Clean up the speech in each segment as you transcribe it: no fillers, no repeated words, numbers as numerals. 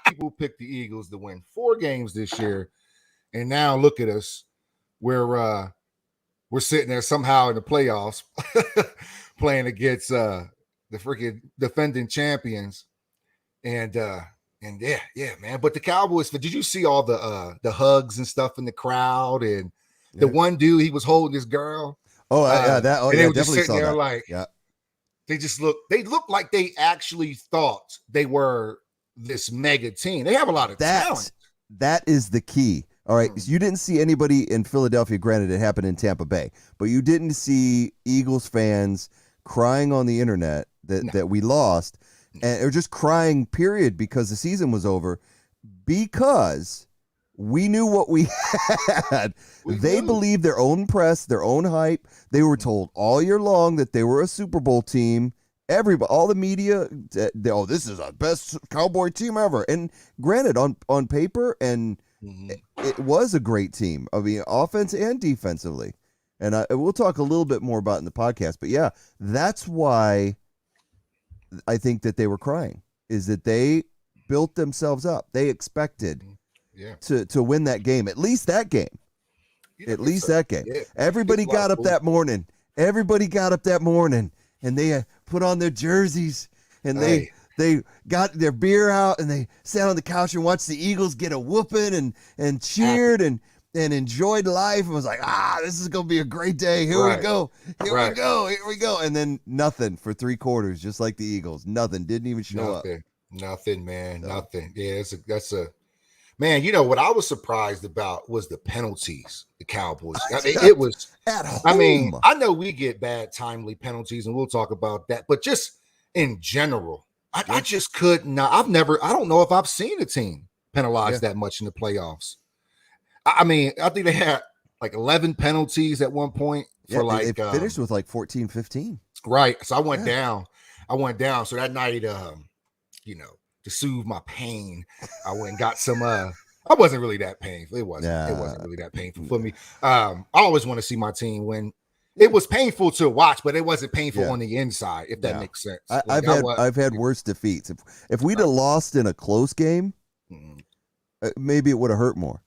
People picked the Eagles to win 4 games this year, and now look at us. We're sitting there somehow in the playoffs playing against the freaking defending champions. And yeah, man. But the Cowboys, did you see all the hugs and stuff in the crowd? And the one dude, he was holding his girl. Oh, yeah, they were just definitely sitting there that. like, yeah. They looked like they actually thought they were this mega team. They have a lot of talent. That is the key. All right, so you didn't see anybody in Philadelphia. Granted, it happened in Tampa Bay, but you didn't see Eagles fans crying on the internet that we lost, and they're just crying, period, because the season was over, because we knew what we had. They believed their own press, their own hype. They were told all year long that they were a Super Bowl team. Everybody, all the media, this is the best Cowboy team ever. And granted, on paper, and it was a great team. I mean, offense and defensively. And we'll talk a little bit more about it in the podcast. But yeah, that's why I think that they were crying, is that they built themselves up. They expected to win that game, at least that game. That game. Yeah. Everybody got up that morning. And they put on their jerseys, and they got their beer out, and they sat on the couch and watched the Eagles get a whooping and cheered and enjoyed life, and was like, this is going to be a great day. Here we go. Here we go. And then nothing for 3 quarters, just like the Eagles. Nothing. Didn't even show up. Nothing, man. No. Nothing. Yeah, that's a man. You know what I was surprised about was the penalties. The Cowboys. It was at home. I mean, I know we get bad timely penalties, and we'll talk about that. But just in general, I just could not. I don't know if I've seen a team penalized that much in the playoffs. I mean, I think they had like 11 penalties at one point for they finished with like 14, 15. Right. So I went down. So that night, to soothe my pain, I went and got some. I wasn't really that painful. It wasn't really that painful for me. I always want to see my team win. It was painful to watch, but it wasn't painful on the inside, if that makes sense. I've had worse defeats. If we'd have lost in a close game, maybe it would have hurt more.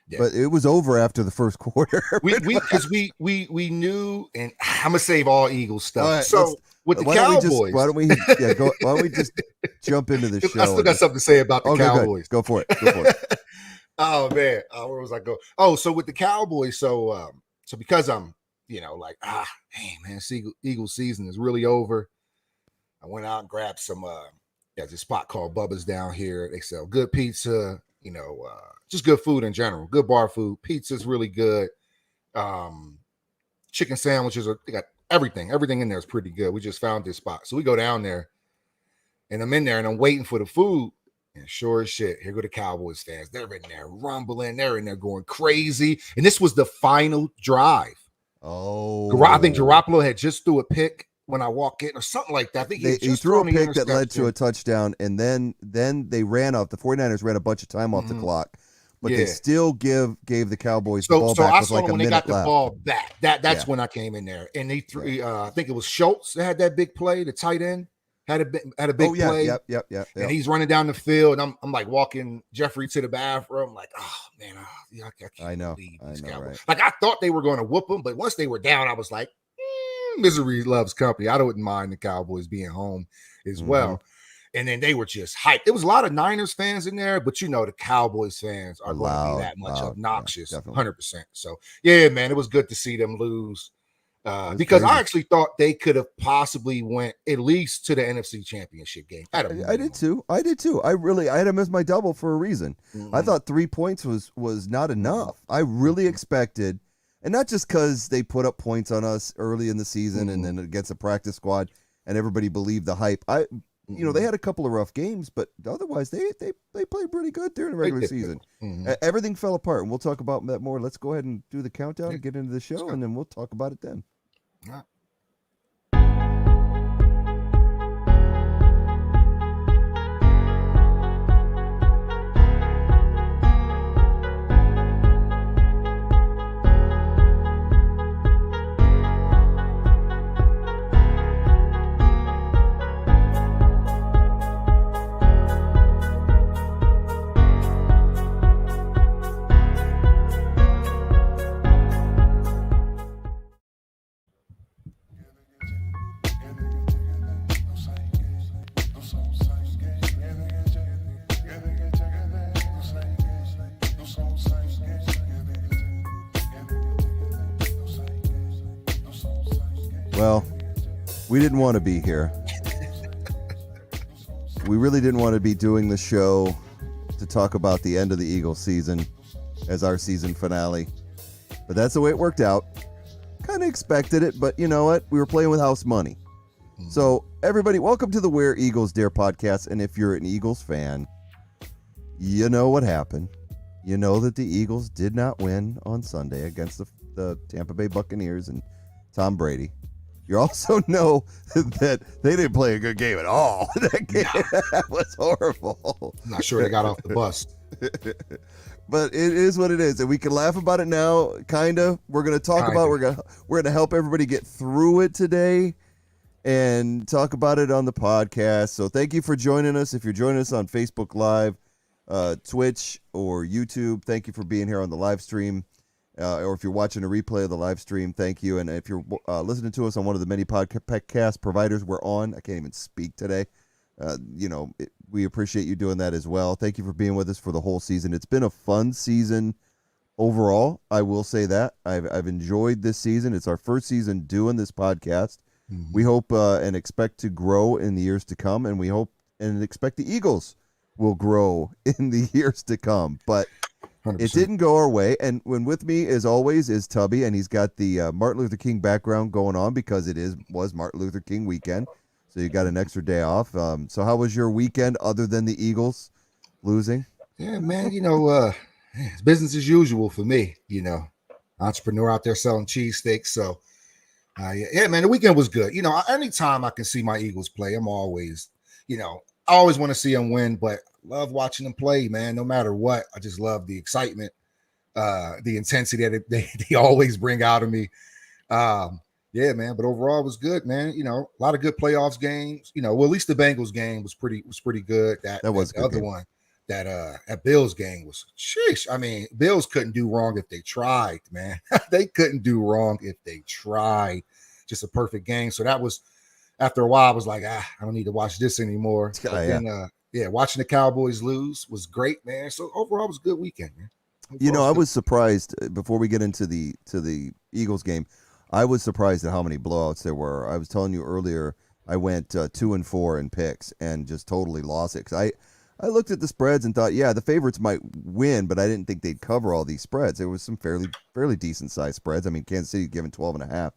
Yeah. But it was over after the first quarter. we knew, and I'm gonna save all Eagles stuff. Right, so with the Cowboys, why don't we just jump into the show? I still got something to say about the Cowboys. Go for it. Oh man, where was I going? Oh, so with the Cowboys, so because I'm, hey man, Eagles season is really over. I went out and grabbed some. There's a spot called Bubba's down here. They sell good pizza. Just good food in general, good bar food. Pizza's really good. Chicken sandwiches they got everything in there is pretty good. We just found this spot. So we go down there, and I'm in there, and I'm waiting for the food. And sure as shit, here go the Cowboys fans. They're in there rumbling. They're in there going crazy. And this was the final drive. Oh. I think Garoppolo had just threw a pick when I walk in or something like that. I think he threw a pick that led to a touchdown, and then they ran off. The 49ers ran a bunch of time off the clock, but they still gave the Cowboys the ball back with like a minute left. So I saw when they got the ball back. That's when I came in there, and they threw. I think it was Schultz that had that big play. The tight end had a big play. Yep. And he's running down the field, and I'm like walking Jeffrey to the bathroom. I'm like, oh man, I can't believe these Cowboys. Right. Like I thought they were going to whoop them, but once they were down, I was like, misery loves company. I wouldn't mind the Cowboys being home as well. And then they were just hyped. There was a lot of Niners fans in there, but the Cowboys fans are going to be that much obnoxious, 100%. So yeah, man, it was good to see them lose because crazy. I actually thought they could have possibly went at least to the NFC Championship game. I did too. I had them as my double for a reason. I thought 3 points was not enough. I really expected. And not just because they put up points on us early in the season and then against the practice squad and everybody believed the hype. They had a couple of rough games, but otherwise they played pretty good during the regular season. Everything fell apart, and we'll talk about that more. Let's go ahead and do the countdown and get into the show, and then we'll talk about it then. Yeah. Well, we didn't want to be here. We really didn't want to be doing the show to talk about the end of the Eagles season as our season finale. But that's the way it worked out. Kind of expected it, but you know what? We were playing with house money. So, everybody, welcome to the Where Eagles Dare podcast. And if you're an Eagles fan, you know what happened. You know that the Eagles did not win on Sunday against the Tampa Bay Buccaneers and Tom Brady. You also know that they didn't play a good game at all. That game was horrible. I'm not sure they got off the bus. But it is what it is, and we can laugh about it now. Kind of. We're going to talk about. We're going to help everybody get through it today, and talk about it on the podcast. So thank you for joining us. If you're joining us on Facebook Live, Twitch, or YouTube, thank you for being here on the live stream. Or if you're watching a replay of the live stream, thank you. And if you're listening to us on one of the many podcast providers we're on, I can't even speak today. We appreciate you doing that as well. Thank you for being with us for the whole season. It's been a fun season overall. I will say that. I've enjoyed this season. It's our first season doing this podcast. Mm-hmm. We hope and expect to grow in the years to come, and we hope and expect the Eagles will grow in the years to come. But 100%. It didn't go our way, and with me, as always, is Tubby, and he's got the Martin Luther King background going on because it was Martin Luther King weekend, so you got an extra day off. So how was your weekend other than the Eagles losing? Yeah, man, it's business as usual for me, entrepreneur out there selling cheesesteaks. So, yeah, man, the weekend was good. Anytime I can see my Eagles play, I'm always, I always want to see them win, but love watching them play, man. No matter what, I just love the excitement, the intensity that they always bring out of me. Yeah, man. But overall, it was good, man. A lot of good playoffs games. At least the Bengals game was pretty good. That was the other game. One. That Bills game was sheesh. I mean, Bills couldn't do wrong if they tried, man. They couldn't do wrong if they tried. Just a perfect game. So that was. After a while, I was like, I don't need to watch this anymore. Then, watching the Cowboys lose was great, man. So overall, it was a good weekend, man. I was surprised before we get into the Eagles game. I was surprised at how many blowouts there were. I was telling you earlier, I went 2-4 in picks and just totally lost it. 'Cause I looked at the spreads and thought, yeah, the favorites might win, but I didn't think they'd cover all these spreads. There was some fairly decent sized spreads. I mean, Kansas City given 12.5.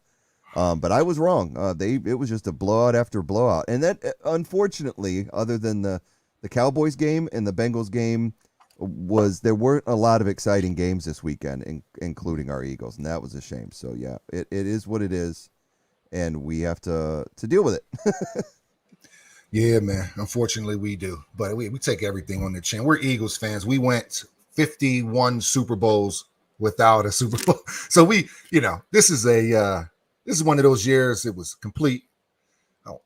But I was wrong. It was just a blowout after blowout. And that, unfortunately, other than the Cowboys game and the Bengals game, there weren't a lot of exciting games this weekend, including our Eagles. And that was a shame. So, yeah, it is what it is. And we have to deal with it. Yeah, man. Unfortunately, we do. But we take everything on the chin. We're Eagles fans. We went 51 Super Bowls without a Super Bowl. So this is one of those years. It was complete.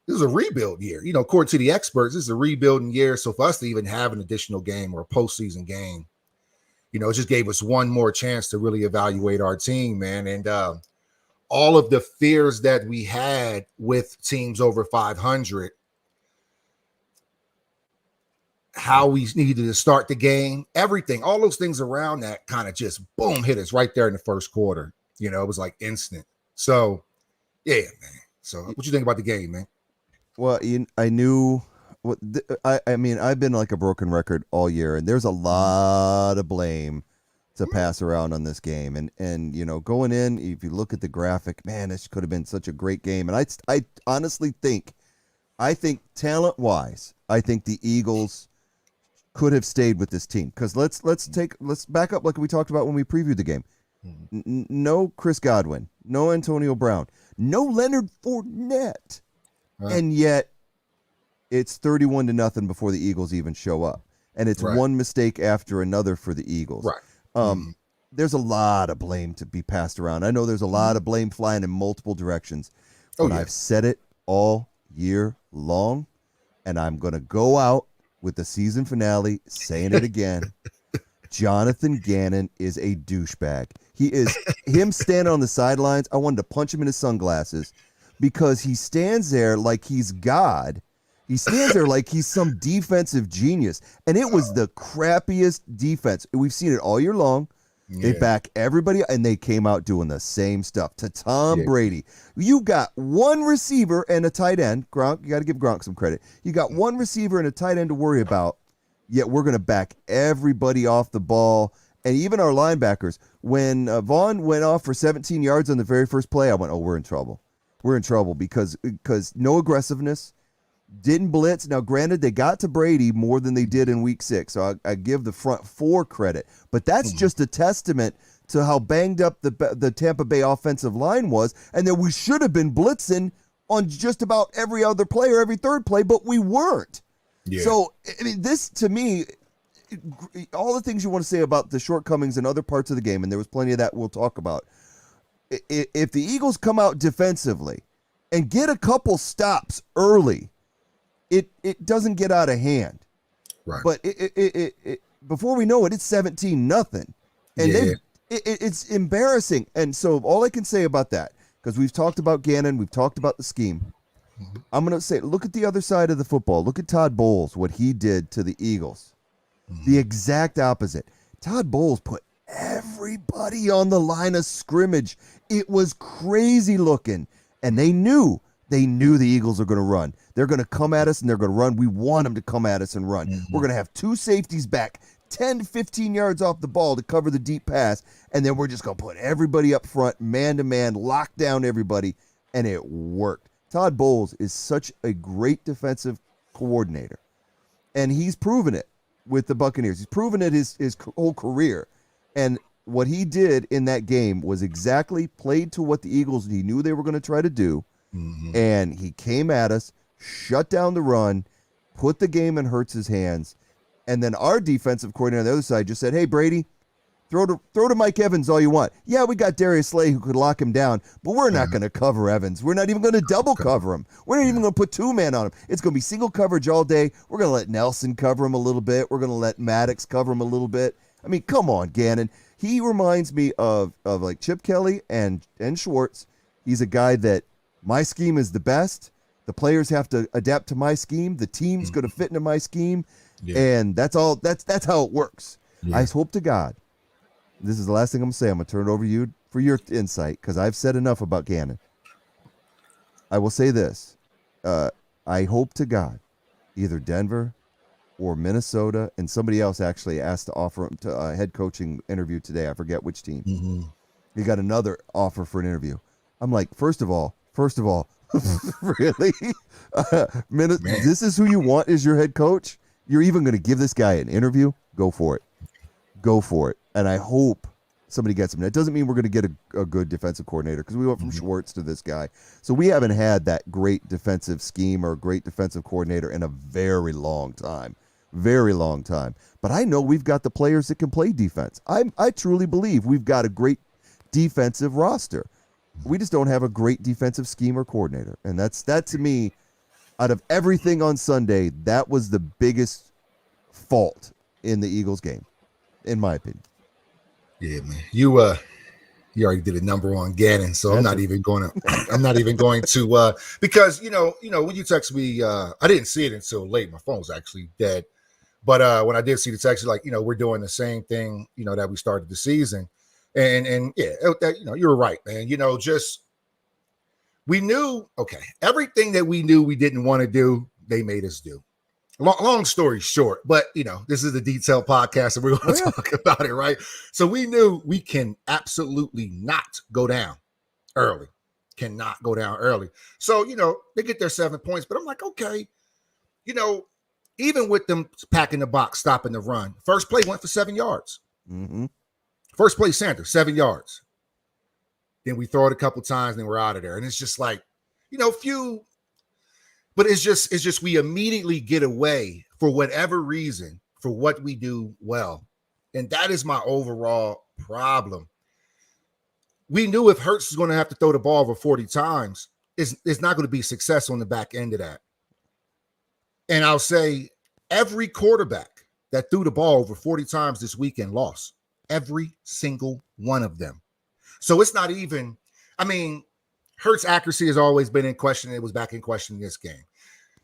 This is a rebuild year. According to the experts, this is a rebuilding year. So for us to even have an additional game or a postseason game, it just gave us one more chance to really evaluate our team, man. And all of the fears that we had with teams over 500, how we needed to start the game, everything, all those things around that kind of just boom hit us right there in the first quarter. It was like instant. So, yeah, man. So, what you think about the game, man? Well, I knew. I mean, I've been like a broken record all year, and there's a lot of blame to pass around on this game. And going in, if you look at the graphic, man, this could have been such a great game. And I honestly think talent-wise, I think the Eagles could have stayed with this team. Because let's back up like we talked about when we previewed the game. No Chris Godwin, no Antonio Brown, no Leonard Fournette, and yet it's 31-0 before the Eagles even show up, and it's one mistake after another for the Eagles. There's a lot of blame to be passed around. I know there's a lot of blame flying in multiple directions, but I've said it all year long, and I'm going to go out with the season finale saying it again. Jonathan Gannon is a douchebag. He is him standing on the sidelines. I wanted to punch him in his sunglasses because he stands there like he's God. He stands there like he's some defensive genius. And it was the crappiest defense. We've seen it all year long. They back everybody, and they came out doing the same stuff to Tom Brady. You got one receiver and a tight end. Gronk, you got to give Gronk some credit. You got one receiver and a tight end to worry about, yet we're going to back everybody off the ball, and even our linebackers. When Vaughn went off for 17 yards on the very first play, I went, oh, we're in trouble. We're in trouble because no aggressiveness, didn't blitz. Now, granted, they got to Brady more than they did in week 6, so I give the front 4 credit. But that's just a testament to how banged up the Tampa Bay offensive line was, and that we should have been blitzing on just about every other play or every third play, but we weren't. Yeah. So, I mean, this, to me, all the things you want to say about the shortcomings in other parts of the game, and there was plenty of that we'll talk about. If the Eagles come out defensively and get a couple stops early, it doesn't get out of hand. Right. But it before we know it, it's 17-0. And it's embarrassing. And so all I can say about that, because we've talked about Gannon, we've talked about the scheme, I'm going to say, look at the other side of the football. Look at Todd Bowles, what he did to the Eagles. The exact opposite. Todd Bowles put everybody on the line of scrimmage. It was crazy looking. And they knew the Eagles are going to run. They're going to come at us and they're going to run. We want them to come at us and run. We're going to have 2 safeties back 10 to 15 yards off the ball to cover the deep pass. And then we're just going to put everybody up front, man-to-man, lock down everybody. And it worked. Todd Bowles is such a great defensive coordinator. And he's proven it with the Buccaneers. He's proven it his whole career. And what he did in that game was exactly played to what the Eagles he knew they were going to try to do. And he came at us, shut down the run, put the game in Hurts's hands, and then our defensive coordinator on the other side just said, hey, Brady, throw to Mike Evans all you want. Yeah, we got Darius Slay who could lock him down, but we're not going to cover Evans. We're not even going to double cover him. We're not even going to put 2-man on him. It's going to be single coverage all day. We're going to let Nelson cover him a little bit. We're going to let Maddox cover him a little bit. I mean, come on, Gannon. He reminds me of like Chip Kelly and Schwartz. He's a guy that my scheme is the best. The players have to adapt to my scheme. The team's going to fit into my scheme. And that's all. That's how it works. I hope to God. This is the last thing I'm going to say. I'm going to turn it over to you for your insight because I've said enough about Gannon. I will say this. I hope to God either Denver or Minnesota, and somebody else actually asked to offer him to a head coaching interview today. I forget which team. He got another offer for an interview. I'm like, first of all, really? This is who you want as your head coach? You're even going to give this guy an interview? Go for it. Go for it. And I hope somebody gets him. That doesn't mean we're going to get a good defensive coordinator because we went from Schwartz to this guy. So we haven't had that great defensive scheme or great defensive coordinator in a very long time. Very long time. But I know we've got the players that can play defense. I truly believe we've got a great defensive roster. We just don't have a great defensive scheme or coordinator. And that to me, out of everything on Sunday, that was the biggest fault in the Eagles game, in my opinion. Yeah, man. You already did a number on Gannon, so I'm not even going to because you know when you text me, I didn't see it until late. My phone was actually dead. But when I did see the text, like, we're doing the same thing, that we started the season. And yeah, you were right, man. Just we knew, okay, everything that we knew we didn't want to do, they made us do. Long story short, but this is the detailed podcast and we're going to talk about it, right? So we knew we can absolutely not go down early. Cannot go down early. So, they get their 7 points, but I'm like, okay, even with them packing the box, stopping the run, first play went for 7 yards. First play, Sanders, 7 yards. Then we throw it a couple times, and then we're out of there. And it's just like, few. But it's just we immediately get away for whatever reason for what we do well. And that is my overall problem. We knew if Hurts is going to have to throw the ball over 40 times, it's not going to be successful on the back end of that. And I'll say every quarterback that threw the ball over 40 times this weekend lost. Every single one of them. So it's not even, Hurts' accuracy has always been in question. It was back in question in this game.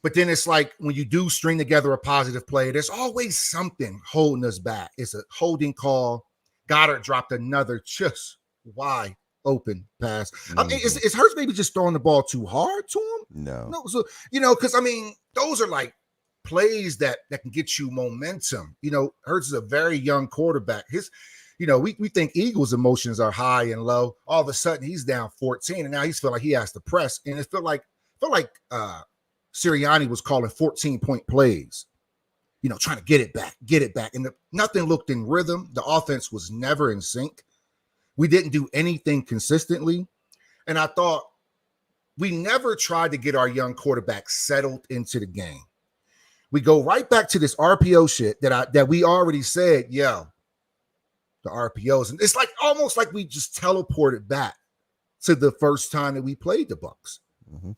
But then it's like when you do string together a positive play, there's always something holding us back. It's a holding call. Goddard dropped another just wide open pass. I mean, is Hurts maybe just throwing the ball too hard to him? No. So, because I mean, those are like plays that can get you momentum. Hurts is a very young quarterback. We think Eagles' emotions are high and low. All of a sudden, he's down 14, and now he's feeling like he has to press. And it felt like Sirianni was calling 14-point plays. Trying to get it back. And nothing looked in rhythm. The offense was never in sync. We didn't do anything consistently. And I thought we never tried to get our young quarterback settled into the game. We go right back to this RPO shit that we already said, the RPOs. And it's like almost like we just teleported back to the first time that we played the Bucs. Mm-hmm.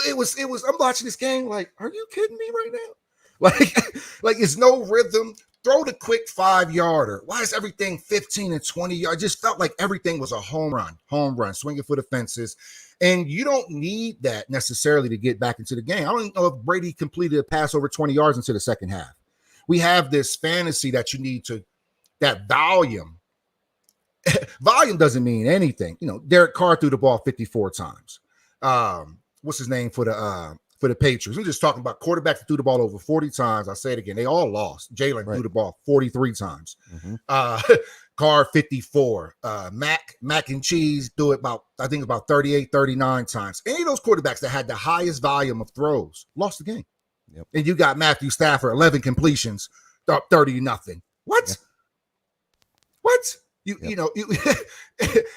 It was, I'm watching this game like, are you kidding me right now? Like it's no rhythm. Throw the quick 5-yarder. Why is everything 15 and 20 yards? I just felt like everything was a home run, swinging for the fences. And you don't need that necessarily to get back into the game. I don't even know if Brady completed a pass over 20 yards into the second half. We have this fantasy that you need that volume. Volume doesn't mean anything. Derek Carr threw the ball 54 times. What's his name for the Patriots? We're just talking about quarterbacks that threw the ball over 40 times. I say it again. They all lost. Jalen threw the ball 43 times. Mm-hmm. Carr 54. Mac and Cheese threw it about 38, 39 times. Any of those quarterbacks that had the highest volume of throws lost the game. Yep. And you got Matthew Stafford, 11 completions, 30-0. What? Yep. What?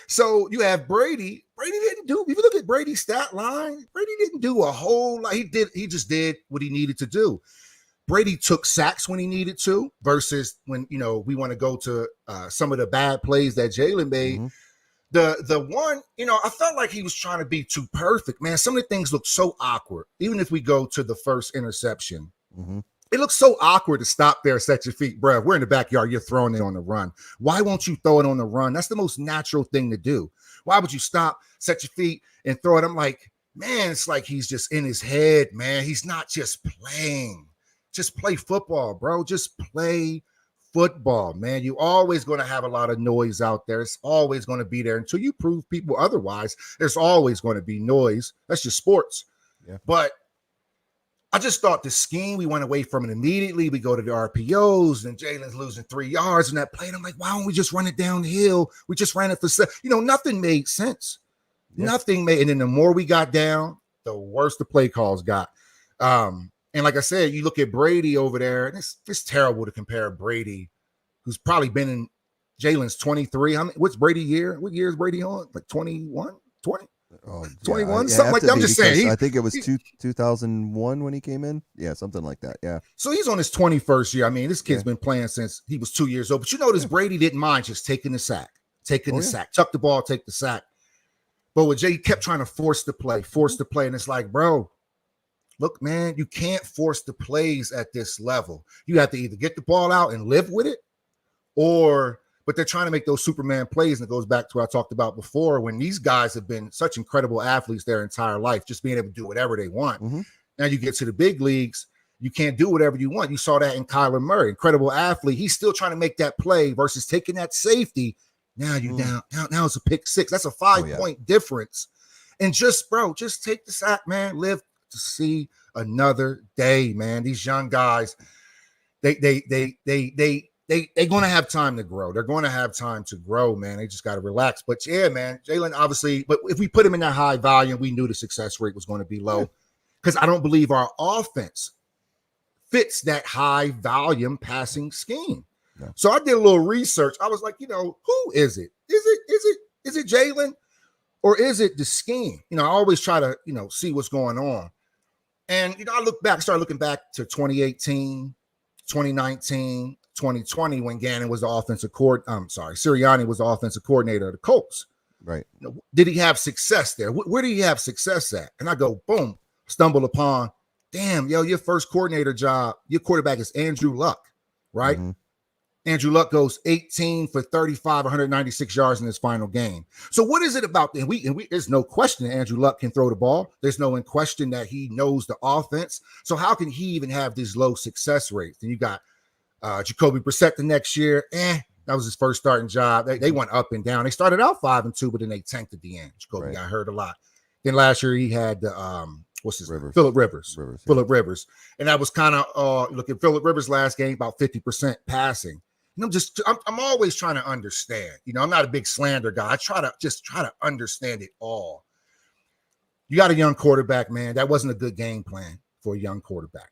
So you have Brady. Brady didn't do. If you look at Brady's stat line, Brady didn't do a whole lot. He just did what he needed to do. Brady took sacks when he needed to, versus when we want to go to some of the bad plays that Jalen made. Mm-hmm. The one, I felt like he was trying to be too perfect, man. Some of the things look so awkward. Even if we go to the first interception. Mm-hmm. It looks so awkward to stop there, set your feet. Bruh, we're in the backyard. You're throwing it on the run. Why won't you throw it on the run? That's the most natural thing to do. Why would you stop, set your feet, and throw it? I'm like, man, it's like he's just in his head, man. He's not just playing. Just play football, bro. Just play football, man. You're always going to have a lot of noise out there. It's always going to be there until you prove people otherwise. There's always going to be noise. That's just sports. Yeah. But I just thought the scheme, we went away from it immediately. We go to the RPOs, and Jalen's losing 3 yards in that play. And I'm like, why don't we just run it down the hill? We just ran it for, nothing made sense. Yeah. Nothing made. And then the more we got down, the worse the play calls got. And like I said, you look at Brady over there, and it's terrible to compare Brady, who's probably been in Jalen's 23. What's Brady year? What year is Brady on? Like 21, 20? 21, something like that. I'm just saying. I think it was 2001 when he came in. Yeah, something like that. Yeah. So he's on his 21st year. I mean, this kid's been playing since he was 2 years old. But this Brady didn't mind just taking the sack, sack, tuck the ball, take the sack. But with Jay, he kept trying to force the play. And it's like, bro, look, man, you can't force the plays at this level. You have to either get the ball out and live with it, but they're trying to make those Superman plays, and it goes back to what I talked about before, when these guys have been such incredible athletes their entire life, just being able to do whatever they want. Mm-hmm. Now you get to the big leagues, you can't do whatever you want. You saw that in Kyler Murray, incredible athlete. He's still trying to make that play versus taking that safety. Now you're down. Now it's a pick six. That's a 5-point difference. And just take the sack, man. Live to see another day, man. These young guys, they're going to have time to grow. They're going to have time to grow, man. They just got to relax. But yeah, man, Jalen, obviously, but if we put him in that high volume, we knew the success rate was going to be low, because I don't believe our offense fits that high volume passing scheme. Yeah. So I did a little research. I was like, who is it? Is it Jalen, or is it the scheme? I always try to, see what's going on. And, I started looking back to 2018, 2019, 2020, when Gannon was the Sirianni was the offensive coordinator of the Colts. Right. Did he have success there? Where did he have success at? And I go, boom, stumble upon, damn, your first coordinator job, your quarterback is Andrew Luck, right? Mm-hmm. Andrew Luck goes 18 for 35, 196 yards in his final game. So what is it about? And there's no question that Andrew Luck can throw the ball. There's no question that he knows the offense. So how can he even have these low success rates? And you got Jacoby Brissett the next year, That was his first starting job. They went up and down. They started out 5-2, but then they tanked at the end. Jacoby got hurt a lot. Then last year he had what's his name? Phillip Rivers. Phillip Rivers. And that was kind of look at Phillip Rivers last game, about 50% passing. And I'm always trying to understand. I'm not a big slander guy. I try to understand it all. You got a young quarterback, man. That wasn't a good game plan for a young quarterback.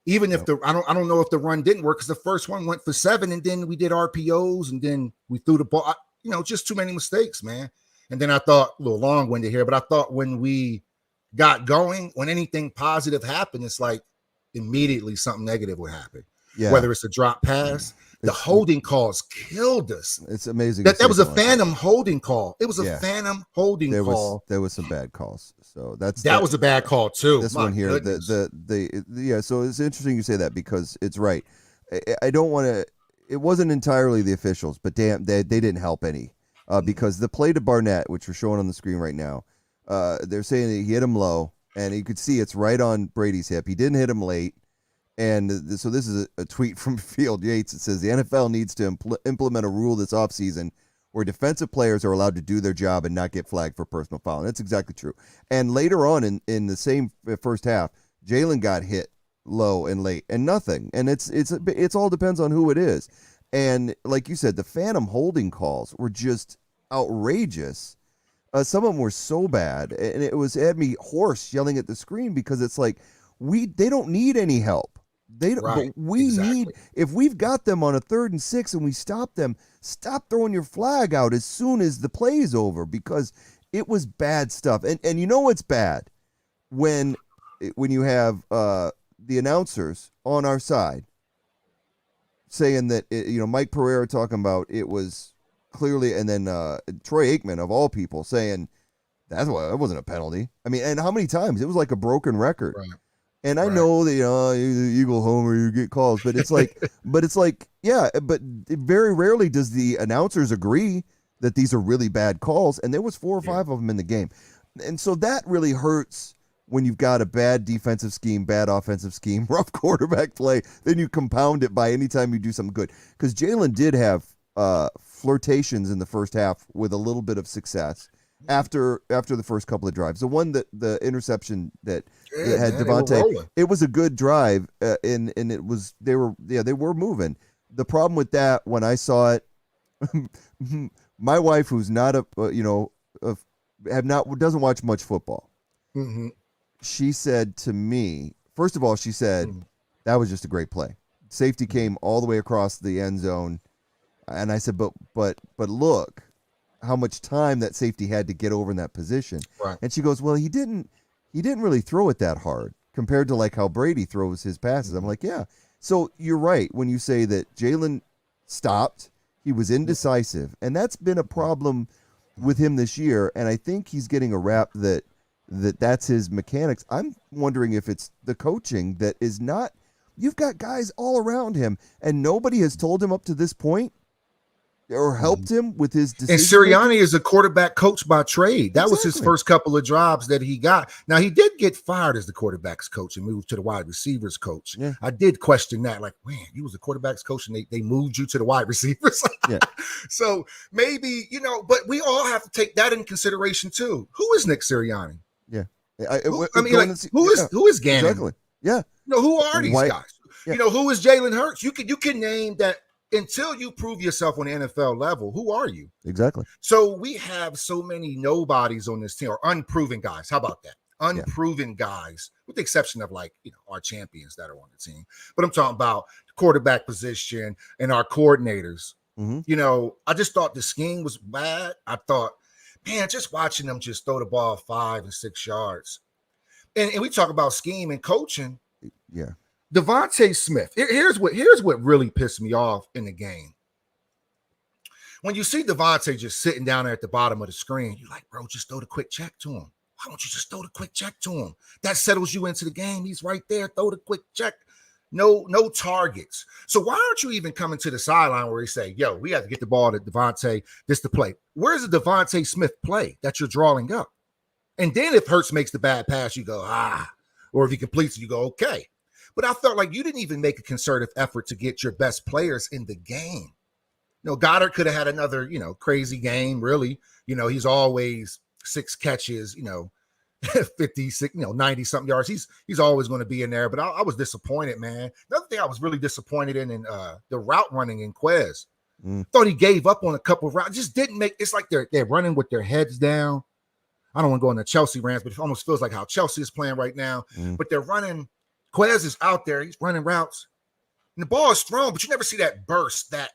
Even if I don't know if the run didn't work, because the first one went for 7, and then we did RPOs, and then we threw the ball. Just too many mistakes, man. And then I thought, a little long-winded here, but I thought when we got going, when anything positive happened, it's like immediately something negative would happen. Yeah. Whether it's a drop pass, the holding calls killed us. It's amazing. That was a phantom holding call. It was a phantom holding call. There was some bad calls. So that was a bad call too. This one here, So it's interesting you say that, because it's right. I don't want to. It wasn't entirely the officials, but damn, they didn't help any. Because the play to Barnett, which we're showing on the screen right now, they're saying that he hit him low, and you could see it's right on Brady's hip. He didn't hit him late. And so this is a tweet from Field Yates. It says the NFL needs to implement a rule this offseason where defensive players are allowed to do their job and not get flagged for personal foul. And that's exactly true. And later on in the same first half, Jalen got hit low and late and nothing. And it's all depends on who it is. And like you said, the phantom holding calls were just outrageous. Some of them were so bad, and it had me hoarse yelling at the screen, because it's like they don't need any help. They don't. Right, but we need, if we've got them on a 3rd and 6 and we stop them, stop throwing your flag out as soon as the play is over, because it was bad stuff. And you know what's bad? When you have the announcers on our side saying that Mike Pereira talking about it was clearly, and then Troy Aikman of all people saying that wasn't a penalty. I mean, and how many times? It was like a broken record. Right. And I know that, you're the Eagle homer, you get calls, but it's like, but very rarely does the announcers agree that these are really bad calls. And there was 4 or 5 of them in the game. And so that really hurts when you've got a bad defensive scheme, bad offensive scheme, rough quarterback play. Then you compound it by any time you do something good. Because Jalen did have flirtations in the first half with a little bit of success. After the first couple of drives, the interception that had Devontae, it was a good drive, and it was they were moving. The problem with that, when I saw it, my wife, who's not doesn't watch much football, she said to me, first of all, that was just a great play. Safety came all the way across the end zone, and I said, but look how much time that safety had to get over in that position. Right. And she goes, well, he didn't really throw it that hard compared to like how Brady throws his passes. I'm like, yeah. So you're right when you say that Jalen stopped, he was indecisive, and that's been a problem with him this year. And I think he's getting a rap that's his mechanics. I'm wondering if it's the coaching that is not. You've got guys all around him, and nobody has told him up to this point or helped him with his decision. And Sirianni is a quarterback coach by trade. That was his first couple of jobs that he got. Now, he did get fired as the quarterback's coach and moved to the wide receivers coach. Yeah. I did question that. Like, man, you was the quarterback's coach and they moved you to the wide receivers. Yeah. So maybe, but we all have to take that in consideration too. Who is Nick Sirianni? Yeah. Who is Gannon? Exactly. Yeah. Who are these guys? Yeah. Who is Jalen Hurts? You can name that. Until you prove yourself on the NFL level, who are you? Exactly. So we have so many nobodies on this team, or unproven guys. How about that? Unproven guys, with the exception of our champions that are on the team. But I'm talking about the quarterback position and our coordinators. Mm-hmm. I just thought the scheme was bad. I thought, man, just watching them just throw the ball 5 and 6 yards. And we talk about scheme and coaching. Yeah. Devontae Smith. Here's what really pissed me off in the game. When you see Devontae just sitting down there at the bottom of the screen, you're like, bro, just throw the quick check to him. Why don't you just throw the quick check to him? That settles you into the game. He's right there. Throw the quick check. No targets. So why aren't you even coming to the sideline where he say, yo, we have to get the ball to Devontae, this to play? Where's the Devontae Smith play that you're drawing up? And then if Hurts makes the bad pass, you go, or if he completes it, you go, okay. But I felt like you didn't even make a concerted effort to get your best players in the game. Goddard could have had another, crazy game, really. He's always 6 catches, 50, 90 something yards. He's always going to be in there. But I was disappointed, man. Another thing I was really disappointed in the route running in Quez. Thought he gave up on a couple of routes. Just didn't make. It's like they're running with their heads down. I don't want to go into Chelsea rants, but it almost feels like how Chelsea is playing right now. But they're running. Quez is out there. He's running routes, and the ball is thrown, but you never see that burst, that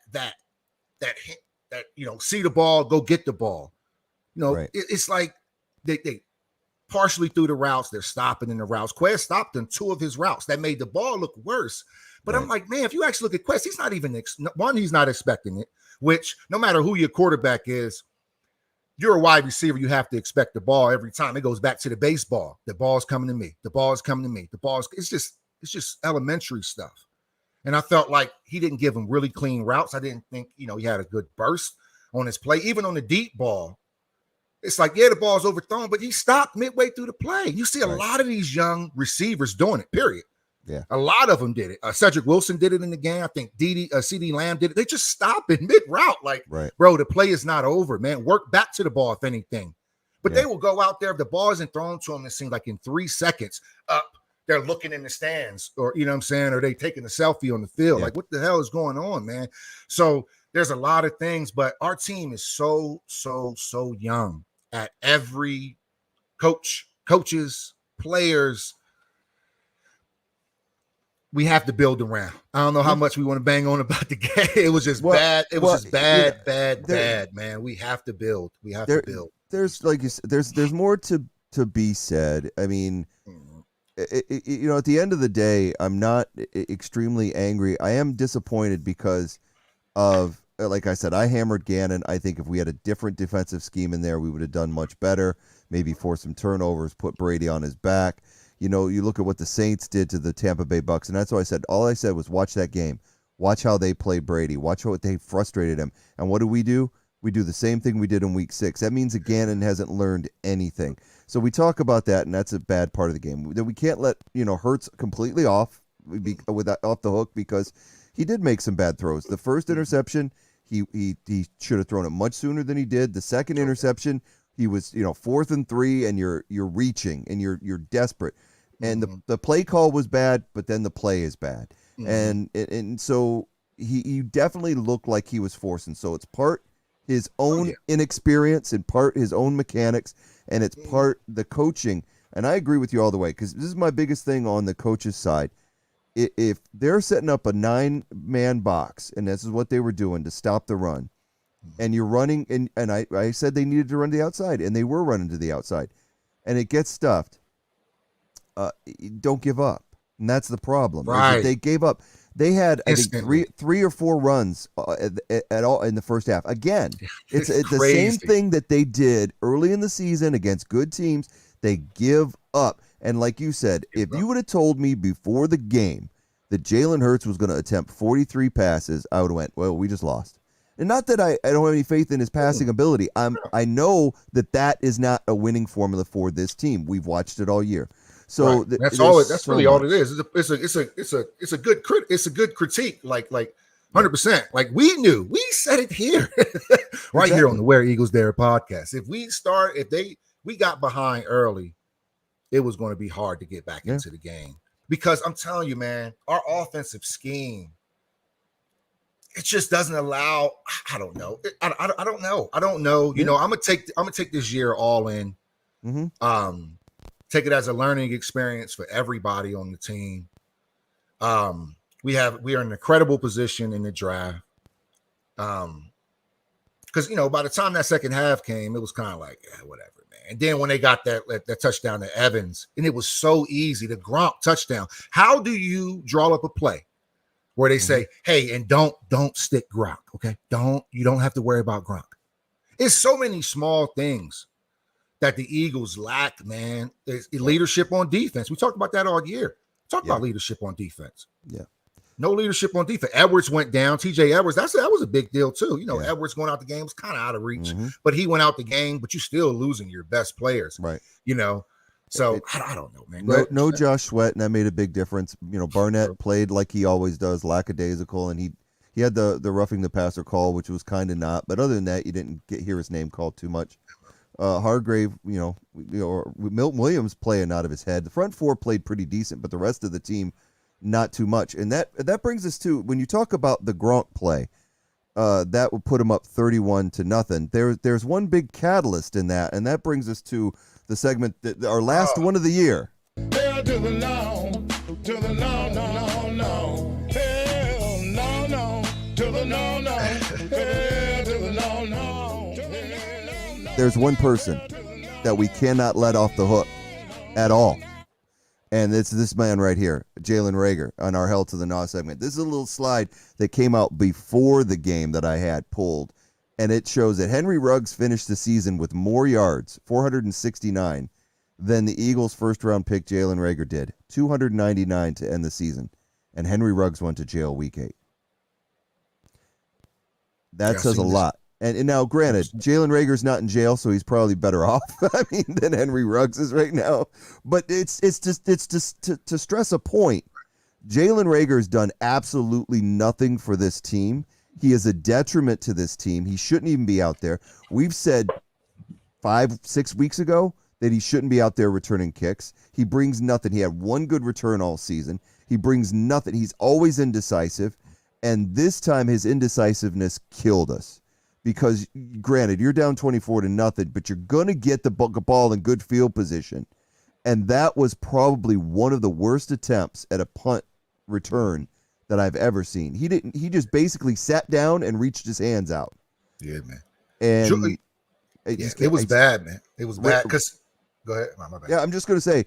hit, that see the ball, go get the ball. Right. It's like they partially through the routes. They're stopping in the routes. Quez stopped in 2 of his routes. That made the ball look worse. But right. I'm like, man, if you actually look at Quez, he's not even he's not expecting it. Which no matter who your quarterback is. You're a wide receiver. You have to expect the ball every time. It goes back to the baseball. The ball's coming to me. The ball's coming to me. It's just elementary stuff. And I felt like he didn't give him really clean routes. I didn't think, he had a good burst on his play. Even on the deep ball, it's like, the ball's overthrown, but he stopped midway through the play. You see a lot of these young receivers doing it, period. Yeah. A lot of them did it. Cedric Wilson did it in the game. I think CD Lamb did it. They just stop in mid-route. Like, bro, the play is not over, man. Work back to the ball, if anything. But they will go out there. If the ball isn't thrown to them, it seems like in 3 seconds up, they're looking in the stands or, you know what I'm saying, or they taking a selfie on the field. Like, what the hell is going on, man? So there's a lot of things, but our team is so young at every coaches, players. We have to build around. I don't know how much we want to bang on about the game. It was just bad. It was just bad, man. We have to build. We have to build. There's, like you said, there's more to be said. I mean, at the end of the day, I'm not extremely angry. I am disappointed because of, like I said, I hammered Gannon. I think if we had a different defensive scheme in there, we would have done much better. Maybe force some turnovers, put Brady on his back. You look at what the Saints did to the Tampa Bay Bucks, and that's what I said. All I said was watch that game. Watch how they play Brady. Watch how they frustrated him. And what do? We do the same thing we did in Week 6. That means that Gannon hasn't learned anything. So we talk about that, and that's a bad part of the game. That we can't let Hurts completely off the hook because he did make some bad throws. The first interception, he should have thrown it much sooner than he did. The second interception, he was 4th and 3, and you're reaching and you're desperate. And the play call was bad, but then the play is bad. And so he definitely looked like he was forcing. So it's part his own inexperience and part his own mechanics, and it's part the coaching. And I agree with you all the way, because this is my biggest thing on the coach's side. If they're setting up a 9-man box, and this is what they were doing to stop the run, and you're running, and I said they needed to run to the outside, and they were running to the outside, and it gets stuffed, don't give up. And that's the problem. Right. They gave up. They had, I think, three or four runs at all in the first half. Again, it's the same thing that they did early in the season against good teams. They give up. And like you said, if you would have told me before the game that Jalen Hurts was going to attempt 43 passes, I would have went, well, we just lost. And not that I don't have any faith in his passing ability. I know that is not a winning formula for this team. We've watched it all year. So right. That's really all it is. It's a good critique. Like 100%. Like we said it here, right here on the Where Eagles Dare podcast. If we got behind early, it was going to be hard to get back into the game, because I'm telling you, man, our offensive scheme, it just doesn't allow. I don't know. I don't know. You know, I'm gonna take this year all in. Mm-hmm. Take it as a learning experience for everybody on the team. We are in an incredible position in the draft. Because by the time that second half came, it was kind of like, whatever, man. And then when they got that touchdown to Evans, and it was so easy, the Gronk touchdown. How do you draw up a play where they say, hey, and don't stick Gronk, okay? You don't have to worry about Gronk. It's so many small things that the Eagles lack, man. Is leadership on defense. We talked about that all year. About leadership on defense. Yeah. No leadership on defense. Edwards went down. TJ Edwards, that was a big deal too. Edwards going out the game was kind of out of reach, but he went out the game, but you're still losing your best players. Right. So I don't know, man. No Josh Sweat, and that made a big difference. Barnett played like he always does, lackadaisical, and he He had the roughing the passer call, which was kind of not. But other than that, you didn't hear his name called too much. Hargrave, Milton Williams playing out of his head. The front four played pretty decent, but the rest of the team, not too much. And that brings us to, when you talk about the Gronk play, that would put him up 31-0. There's one big catalyst in that, and that brings us to the segment, our last one of the year. Hell to the no, to the no, no, no, no. Hell no, no, to the no, no. Hell to the no, no. There's one person that we cannot let off the hook at all. And it's this man right here, Jalen Reagor, on our Hell to the No segment. This is a little slide that came out before the game that I had pulled. And it shows that Henry Ruggs finished the season with more yards, 469, than the Eagles' first-round pick Jalen Reagor did, 299 to end the season. And Henry Ruggs went to jail week 8. That says a lot. And now, granted, Jalen Reagor's not in jail, so he's probably better off, than Henry Ruggs is right now. But it's just to stress a point. Jalen Reagor's done absolutely nothing for this team. He is a detriment to this team. He shouldn't even be out there. We've said 5-6 weeks ago that he shouldn't be out there returning kicks. He brings nothing. He had one good return all season. He brings nothing. He's always indecisive. And this time his indecisiveness killed us. Because, granted, you're down 24-0, but you're going to get the ball in good field position. And that was probably one of the worst attempts at a punt return that I've ever seen. He just basically sat down and reached his hands out. Yeah, man. And it was bad, man. It was bad because go ahead. My bad. Yeah, I'm just going to say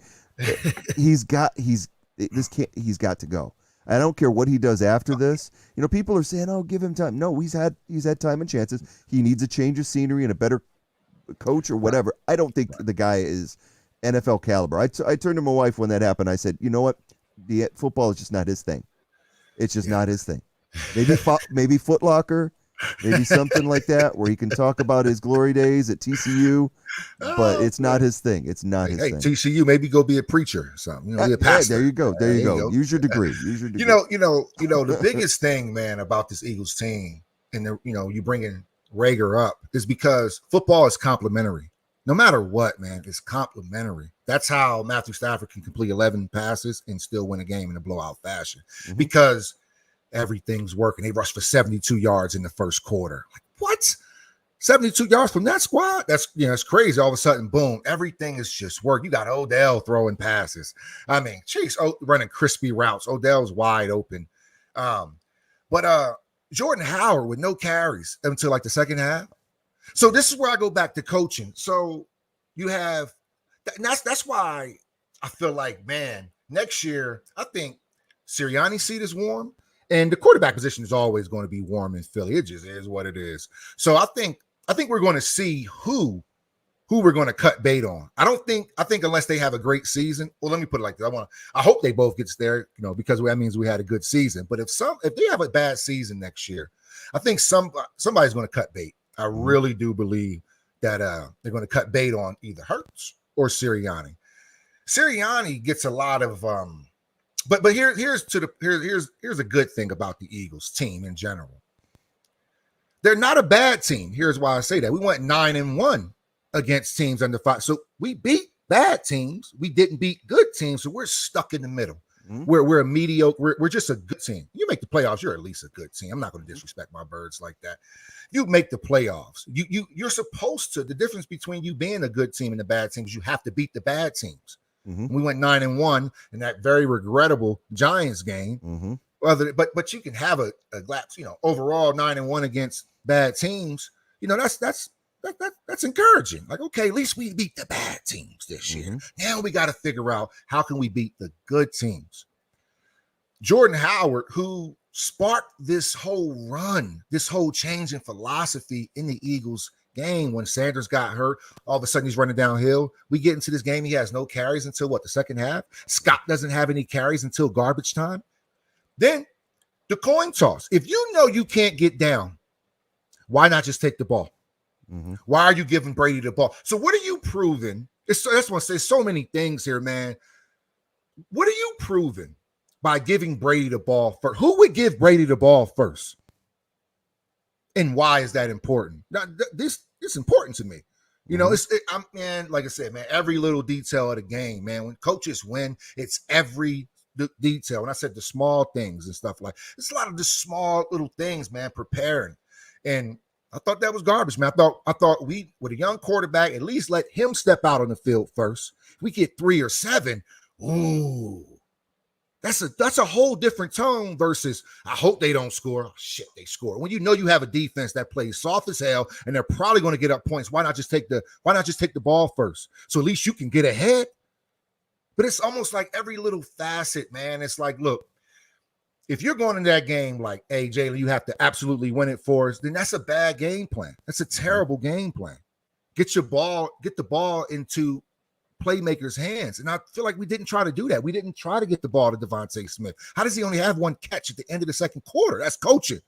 he's got to go. I don't care what he does after this. People are saying, "Oh, give him time." No, he's had time and chances. He needs a change of scenery and a better coach or whatever. I don't think the guy is NFL caliber. I turned to my wife when that happened. I said, "You know what? The football is just not his thing. It's just not his thing. Maybe Foot Locker, maybe something like that, where he can talk about his glory days at TCU, but it's not his thing. It's not his thing. TCU, maybe go be a preacher or something. Be a pastor. There you go. There you go. Use your degree. You know, the biggest thing, man, about this Eagles team, and you bringing Reagor up, is because football is complimentary. No matter what, man, it's complimentary. That's how Matthew Stafford can complete 11 passes and still win a game in a blowout fashion, because everything's working. They rushed for 72 yards in the first quarter. Like, what? 72 yards from that squad? That's it's crazy. All of a sudden, boom, everything is just work. You got Odell throwing passes. I mean, Chase running crispy routes. Odell's wide open. But Jordan Howard with no carries until like the second half. So this is where I go back to coaching. So you have, and that's why I feel like, man, next year I think Sirianni's seat is warm. And the quarterback position is always going to be warm in Philly. It just is what it is. So I think we're going to see who we're going to cut bait on. I think unless they have a great season. Well, let me put it like this. I hope they both get there, because that means we had a good season. But if they have a bad season next year, I think somebody's going to cut bait. I really do believe that they're going to cut bait on either Hurts or Sirianni. Sirianni gets a lot of But here's a good thing about the Eagles team in general. They're not a bad team. Here's why I say that. We went 9-1 against teams under 5. So we beat bad teams. We didn't beat good teams. So we're stuck in the middle. We're a mediocre. We're just a good team. You make the playoffs, you're at least a good team. I'm not going to disrespect my birds like that. You make the playoffs. You're supposed to. The difference between you being a good team and a bad team is you have to beat the bad teams. We went 9-1 in that very regrettable Giants game. But you can have a lapse, overall 9-1 against bad teams. That's encouraging. Like, okay, at least we beat the bad teams this year. Now we got to figure out how can we beat the good teams. Jordan Howard, who sparked this whole run, this whole change in philosophy in the Eagles game when Sanders got hurt, all of a sudden he's running downhill. We get into this game, he has no carries until the second half. Scott doesn't have any carries until garbage time. Then the coin toss. If you know you can't get down, why not just take the ball? Why are you giving Brady the ball? So what are you proving? That's what I say. So many things here, man. What are you proving by giving Brady the ball first? Who would give Brady the ball first? And why is that important? Now, this is important to me. You know, man, like I said, man, every little detail of the game, man, when coaches win, it's every detail. And I said the small things and stuff like, it's a lot of the small little things, man, preparing. And I thought that was garbage, man. I thought we, with a young quarterback, at least let him step out on the field first. If we get 3 or 7, ooh, that's a whole different tone versus I hope they don't score. Oh, shit, they score. When you know you have a defense that plays soft as hell and they're probably going to get up points, why not just take the ball first? So at least you can get ahead. But it's almost like every little facet, man. It's like, look, if you're going into that game like, hey, Jalen, you have to absolutely win it for us, then that's a bad game plan. That's a terrible game plan. Get the ball into playmakers' hands. And I feel like we didn't try to do that. We didn't try to get the ball to Devontae Smith. How does he only have one catch at the end of the second quarter? That's coaching.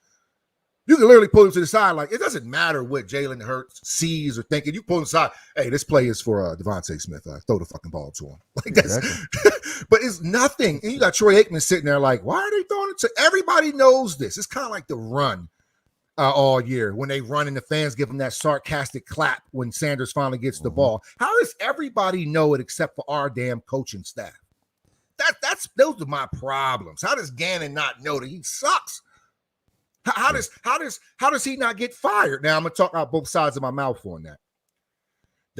You can literally pull him to the side. Like, it doesn't matter what Jalen Hurts sees or thinking. You pull him aside. Hey, this play is for Devontae Smith. Throw the fucking ball to him. Like, that's, exactly. But it's nothing. And you got Troy Aikman sitting there like, why are they throwing it to? Everybody knows this. It's kind of like the run all year when they run and the fans give them that sarcastic clap when Sanders finally gets the ball. How does everybody know it except for our damn coaching staff? Those are my problems. How does Gannon not know that he sucks? How does he not get fired? Now I'm gonna talk out both sides of my mouth on that.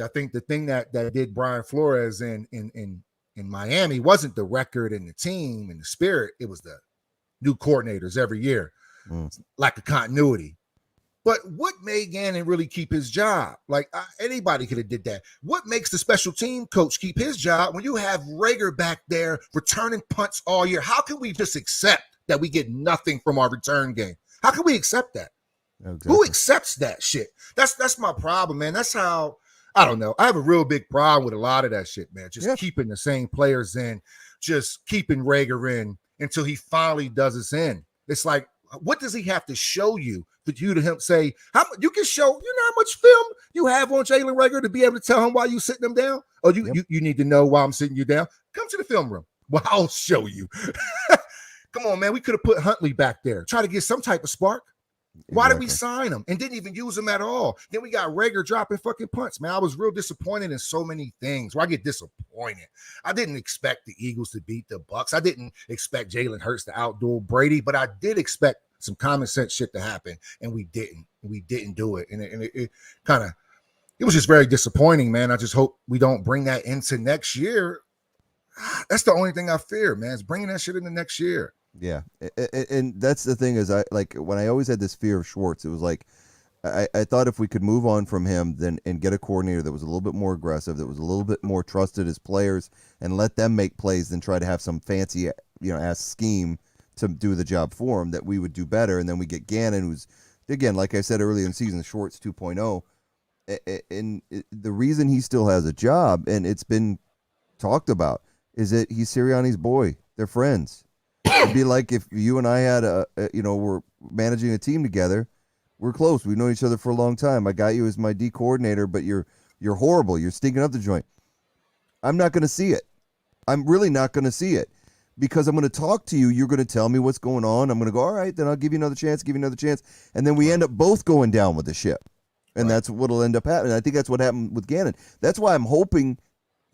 I think the thing that did Brian Flores in Miami wasn't the record and the team and the spirit. It was the new coordinators every year, lack of continuity. But what made Gannon really keep his job? Like anybody could have did that. What makes the special team coach keep his job when you have Rager back there returning punts all year? How can we just accept that we get nothing from our return game? How can we accept that? Exactly. Who accepts that shit? That's my problem, man. That's how, I don't know. I have a real big problem with a lot of that shit, man. Just keeping the same players in, just keeping Rager in until he finally does us in. It's like, what does he have to show you for you to him say, how you can show, you know how much film you have on Jalen Rager to be able to tell him why you sitting him down? Or you need to know why I'm sitting you down? Come to the film room. Well, I'll show you. Come on, man. We could have put Huntley back there. Try to get some type of spark. Why did we sign him and didn't even use him at all? Then we got Rager dropping fucking punts, man. I was real disappointed in so many things. Where I get disappointed. I didn't expect the Eagles to beat the Bucs. I didn't expect Jalen Hurts to outduel Brady, but I did expect some common sense shit to happen, and we didn't. We didn't do it, and it kind of, it was just very disappointing, man. I just hope we don't bring that into next year. That's the only thing I fear, man. Is bringing that shit into next year. Yeah, and that's the thing is, I like when I always had this fear of Schwartz. It was like I thought if we could move on from him and get a coordinator that was a little bit more aggressive, that was a little bit more trusted as players, and let them make plays than try to have some fancy ass scheme to do the job for him, that we would do better. And then we get Gannon, who's, again, like I said earlier in the season, Schwartz 2.0. And the reason he still has a job, and it's been talked about, is that he's Sirianni's boy. They're friends. It'd be like if you and I had we're managing a team together. We're close. We've known each other for a long time. I got you as my D coordinator, but you're horrible. You're stinking up the joint. I'm not going to see it. I'm really not going to see it because I'm going to talk to you. You're going to tell me what's going on. I'm going to go, all right, then I'll give you another chance, And then we end up both going down with the ship. And that's what'll end up happening. I think that's what happened with Gannon. That's why I'm hoping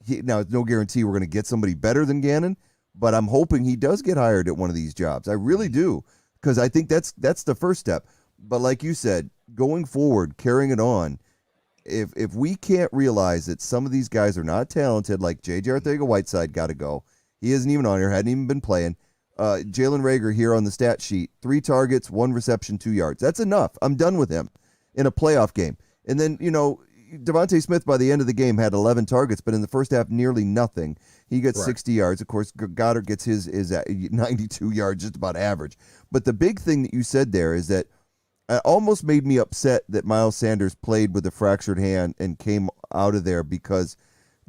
now it's no guarantee we're going to get somebody better than Gannon, but I'm hoping he does get hired at one of these jobs. I really do, because I think that's the first step. But like you said, going forward, carrying it on, if we can't realize that some of these guys are not talented, like J.J. Arcega-Whiteside got to go. He isn't even on here, hadn't even been playing. Jalen Rager here on the stat sheet, 3 targets, 1 reception, 2 yards. That's enough. I'm done with him in a playoff game. And then, Devontae Smith by the end of the game had 11 targets, but in the first half, nearly nothing. He gets 60 yards. Of course, Goddard gets his 92 yards, just about average. But the big thing that you said there is that it almost made me upset that Miles Sanders played with a fractured hand and came out of there, because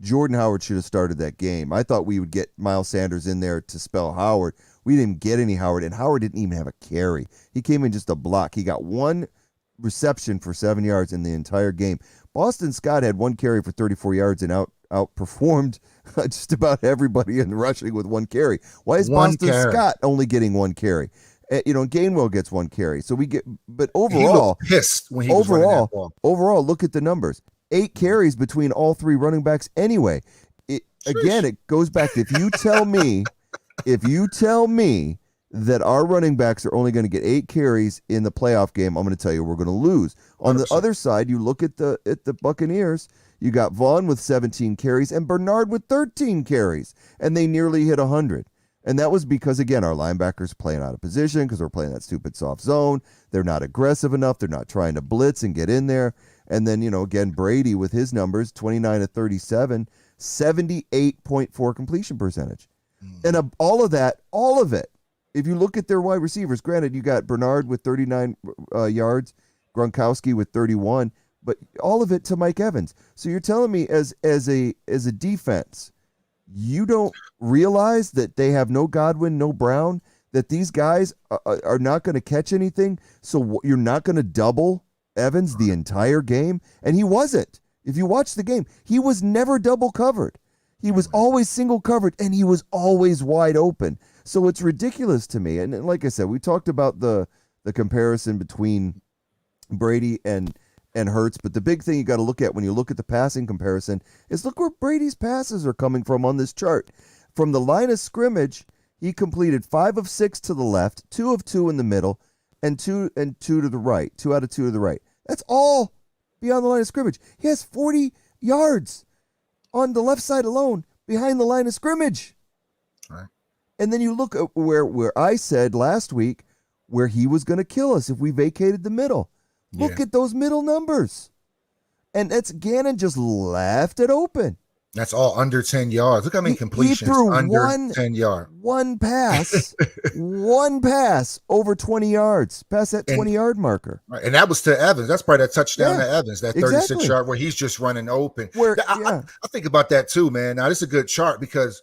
Jordan Howard should have started that game. I thought we would get Miles Sanders in there to spell Howard. We didn't get any Howard, and Howard didn't even have a carry. He came in just a block. He got 1 reception for 7 yards in the entire game. Boston Scott had 1 carry for 34 yards and outperformed just about everybody in rushing with 1 carry. Why is Boston Scott only getting 1 carry? Gainwell gets 1 carry. So we get, but He overall, looked pissed when he was running that ball. Overall, look at the numbers. 8 carries between all 3 running backs anyway. Again, it goes back to if you tell me that our running backs are only going to get 8 carries in the playoff game, I'm going to tell you we're going to lose. 100%. On the other side, you look at the Buccaneers, you got Vaughn with 17 carries and Bernard with 13 carries, and they nearly hit 100. And that was because, again, our linebackers playing out of position because we're playing that stupid soft zone. They're not aggressive enough. They're not trying to blitz and get in there. And then, again, Brady with his numbers, 29 of 37, 78.4 completion percentage. And all of it, if you look at their wide receivers, granted, you got Bernard with 39 yards, Gronkowski with 31, but all of it to Mike Evans. So you're telling me as a defense, you don't realize that they have no Godwin, no Brown, that these guys are not going to catch anything, so you're not going to double Evans the entire game? And he wasn't. If you watch the game, he was never double covered. He was always single covered, and he was always wide open. So it's ridiculous to me. And like I said, we talked about the comparison between Brady and Hurts, but the big thing you got to look at when you look at the passing comparison is look where Brady's passes are coming from on this chart. From the line of scrimmage, he completed 5 of 6 to the left, 2 of 2 in the middle, and 2 to the right, 2 out of 2 to the right. That's all beyond the line of scrimmage. He has 40 yards on the left side alone behind the line of scrimmage. Right. And then you look at where I said last week where he was going to kill us if we vacated the middle. Look at those middle numbers. And that's Gannon just left it open. That's all under 10 yards. Look how many completions he threw under 10 yards. One pass over 20 yards, past that 20-yard marker. Right. And that was to Evans. That's probably that touchdown to Evans, that 36-yard where he's just running open. I think about that too, man. Now, this is a good chart because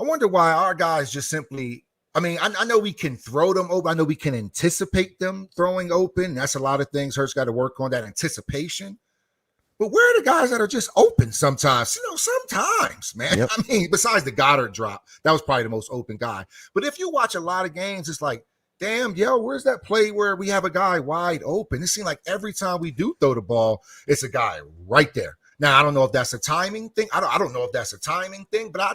I wonder why our guys just simply – I know we can throw them open. I know we can anticipate them throwing open. That's a lot of things Hurts got to work on, that anticipation. But where are the guys that are just open sometimes? Sometimes, man. Yep. Besides the Goddard drop, that was probably the most open guy. But if you watch a lot of games, it's like, damn, where's that play where we have a guy wide open? It seems like every time we do throw the ball, it's a guy right there. Now, I don't know if that's a timing thing. I don't know if that's a timing thing, but I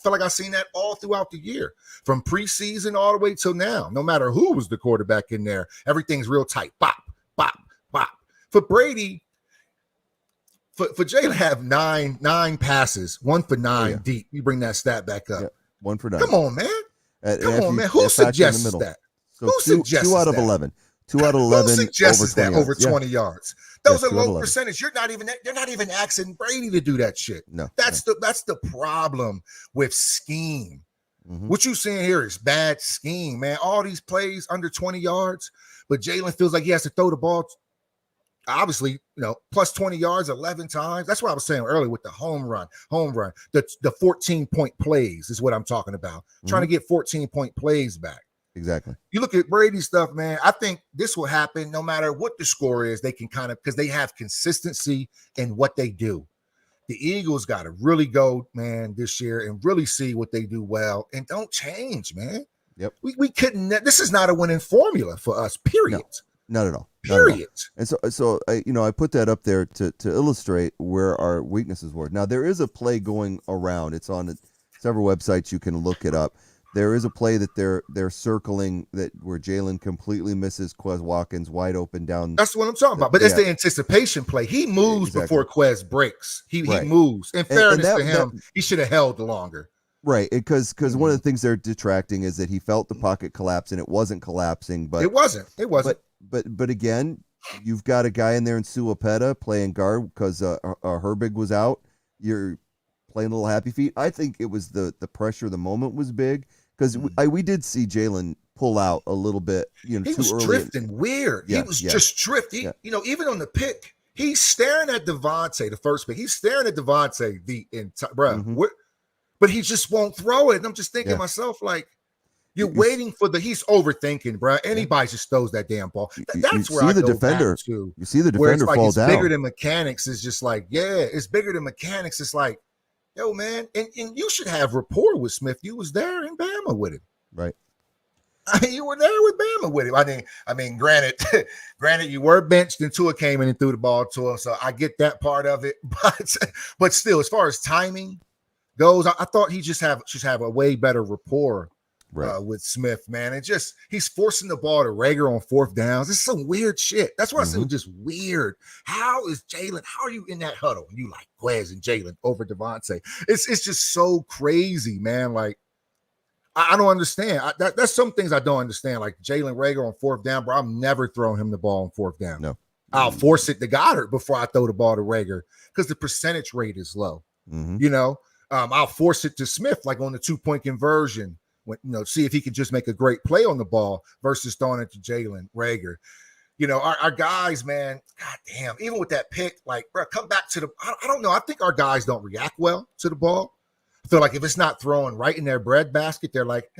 feel like I've seen that all throughout the year, from preseason all the way till now. No matter who was the quarterback in there, everything's real tight. Bop, bop, bop. For Brady, for Jay to have nine passes, 1 for 9 deep. You bring that stat back up. 1 for 9. Come on, man. Who suggests that? So who suggests 2 out of 11. 2 out of 11. Who suggests that over 20 yeah. yards? Those are low percentage. They're not even asking Brady to do that shit. No. That's the problem with scheme. Mm-hmm. What you seeing here is bad scheme, man. All these plays under 20 yards, but Jalen feels like he has to throw the ball. Obviously, plus 20 yards 11 times. That's what I was saying earlier with the home run. The 14-point plays is what I'm talking about. Mm-hmm. Trying to get 14-point plays back. Exactly. You look at Brady stuff, man. I think this will happen no matter what the score is. They can because they have consistency in what they do. The Eagles got to really go, man, this year and really see what they do well and don't change, man. Yep. We couldn't. This is not a winning formula for us. Period. No, not at all. Period. And so I put that up there to illustrate where our weaknesses were. Now there is a play going around. It's on several websites. You can look it up. There is a play that they're circling where Jalen completely misses Quez Watkins wide open down. That's what I'm talking about. But it's the anticipation play. He moves before Quez breaks. He moves. In fairness to him, he should have held longer. Right, because one of the things they're detracting is that he felt the pocket collapse and it wasn't collapsing. But it wasn't. But again, you've got a guy in there in Suapeta playing guard because Herbig was out. You're playing a little happy feet. I think it was the pressure. The moment was big because we did see Jalen pull out a little bit. He was drifting weird. Yeah, he was just drifting. Even on the pick, he's staring at Devontae. The first pick, he's staring at Devontae the entire but he just won't throw it. And I'm just thinking to myself, like, you're waiting for he's overthinking, bro. Anybody just throws that damn ball. That's where I go defender back to. You see the defender fall down. It's bigger than mechanics. It's just like, it's bigger than mechanics. It's like, yo, man, and you should have rapport with Smith. You was there in Bama with him. Right. I mean, you were there with Bama with him. I mean, granted, you were benched and Tua came in and threw the ball to him, so I get that part of it. But still, as far as timing goes, I thought he just have a way better rapport with Smith, man. And just he's forcing the ball to Rager on fourth downs. It's some weird shit. That's why I said just weird. How are you in that huddle? And you like Quez and Jalen over Devontae? It's just so crazy, man. Like, I don't understand. That's some things I don't understand. Like Jalen Rager on fourth down, bro. I'm never throwing him the ball on fourth down. No. I'll force it to Goddard before I throw the ball to Rager because the percentage rate is low. You know, I'll force it to Smith like on the 2-point conversion. When, see if he can just make a great play on the ball versus throwing it to Jalen Rager. You know, our guys, man, god damn, even with that pick, like, bro, come back to I don't know. I think our guys don't react well to the ball. I feel like if it's not throwing right in their breadbasket, they're like,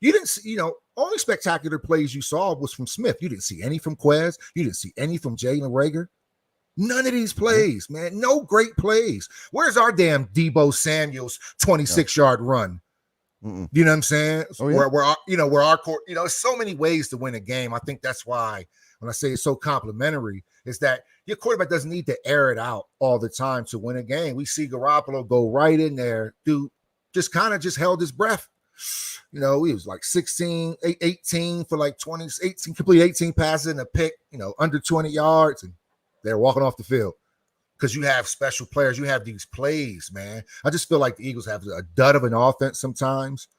you didn't see, only spectacular plays you saw was from Smith. You didn't see any from Quez. You didn't see any from Jalen Rager. None of these plays, man. No great plays. Where's our damn Debo Samuel's 26-yard run? You know what I'm saying? Oh, yeah. Where our court, so many ways to win a game. I think that's why when I say it's so complimentary, is that your quarterback doesn't need to air it out all the time to win a game. We see Garoppolo go right in there, dude, just held his breath. He was like 18 for like complete 18 passes and a pick, under 20 yards, and they're walking off the field. Because you have special players, you have these plays, man. I just feel like the Eagles have a dud of an offense sometimes,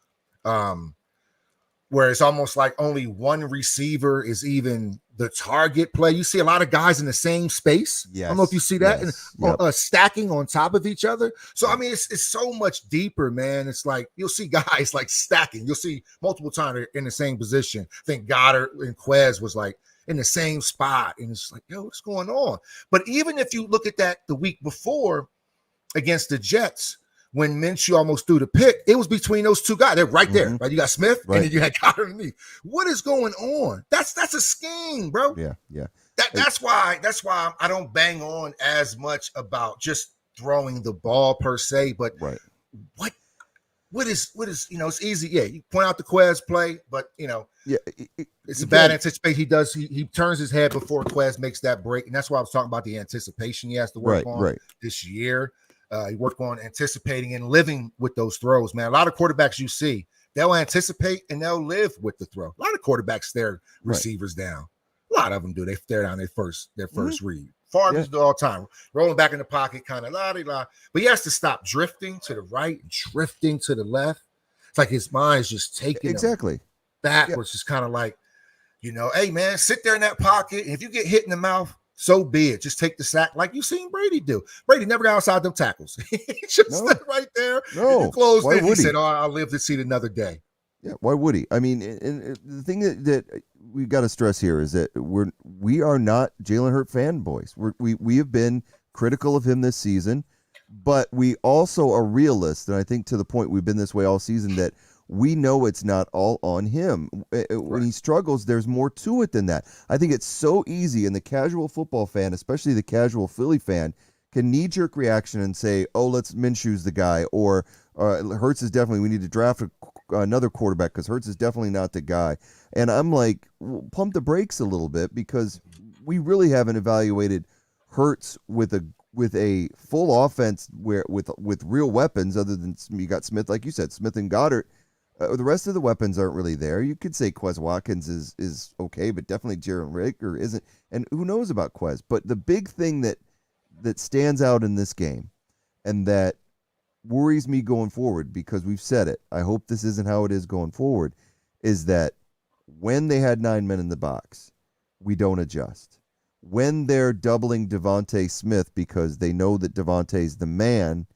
where it's almost like only one receiver is even the target play. You see a lot of guys in the same space. Yes. I don't know if you see that, and stacking on top of each other. So, I mean, it's so much deeper, man. It's like you'll see guys like stacking. You'll see multiple times in the same position. I think Goddard and Quez was like in the same spot. And it's like, yo, what's going on? But even if you look at that the week before against the Jets, when Minshew almost threw the pick, it was between those two guys. They're right there, right? You got Smith and then you had Goddard underneath. What is going on? That's a scheme, bro. Yeah. That's why I don't bang on as much about just throwing the ball per se, but what is it's easy. Yeah, you point out the Quez play, but it's a bad anticipation. He turns his head before Quez makes that break, and that's why I was talking about the anticipation he has to work on this year. He worked on anticipating and living with those throws, man. A lot of quarterbacks you see, they'll anticipate and they'll live with the throw. A lot of quarterbacks stare receivers down. A lot of them do. They stare down their first read. Farmers do all the time, rolling back in the pocket, kind of la-di-la. But he has to stop drifting to the right and drifting to the left. It's like his mind's just taking him backwards. It's kind of like, hey, man, sit there in that pocket. And if you get hit in the mouth, so be it. Just take the sack like you seen Brady do. Brady never got outside them tackles. He just stood right there. No. Closed in. He said, I'll live to see it another day. Yeah, why would he? I mean, and the thing that we got to stress here is that we are not Jalen Hurts fanboys. We have been critical of him this season, but we also are realists, and I think to the point we've been this way all season, that we know it's not all on him. When he struggles, there's more to it than that. I think it's so easy, and the casual football fan, especially the casual Philly fan, can knee-jerk reaction and say, oh, let's Minshew's the guy, or Hurts is definitely, we need to draft another quarterback because Hurts is definitely not the guy. And I'm like, pump the brakes a little bit, because we really haven't evaluated Hurts with a full offense with real weapons, other than you got Smith, like you said, Smith and Goddard. The rest of the weapons aren't really there. You could say Quez Watkins is okay, but definitely Jalen Rager isn't. And who knows about Quez? But the big thing that stands out in this game, and that worries me going forward, because we've said it, I hope this isn't how it is going forward, is that when they had 9 men in the box, we don't adjust. When they're doubling Devontae Smith because they know that Devontae's the man,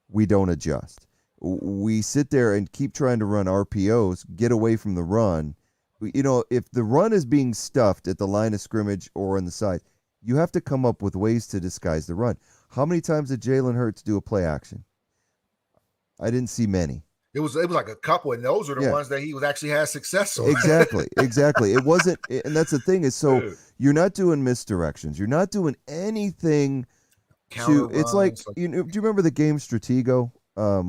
we don't adjust. We sit there and keep trying to run RPOs, get away from the run. If the run is being stuffed at the line of scrimmage or on the side, you have to come up with ways to disguise the run. How many times did Jalen Hurts do a play action? I didn't see many. It was like a couple, and those are the ones that he actually had success on. Exactly. It wasn't, and that's the thing, is so you're not doing misdirections. You're not doing anything it's like, do you remember the game Stratego,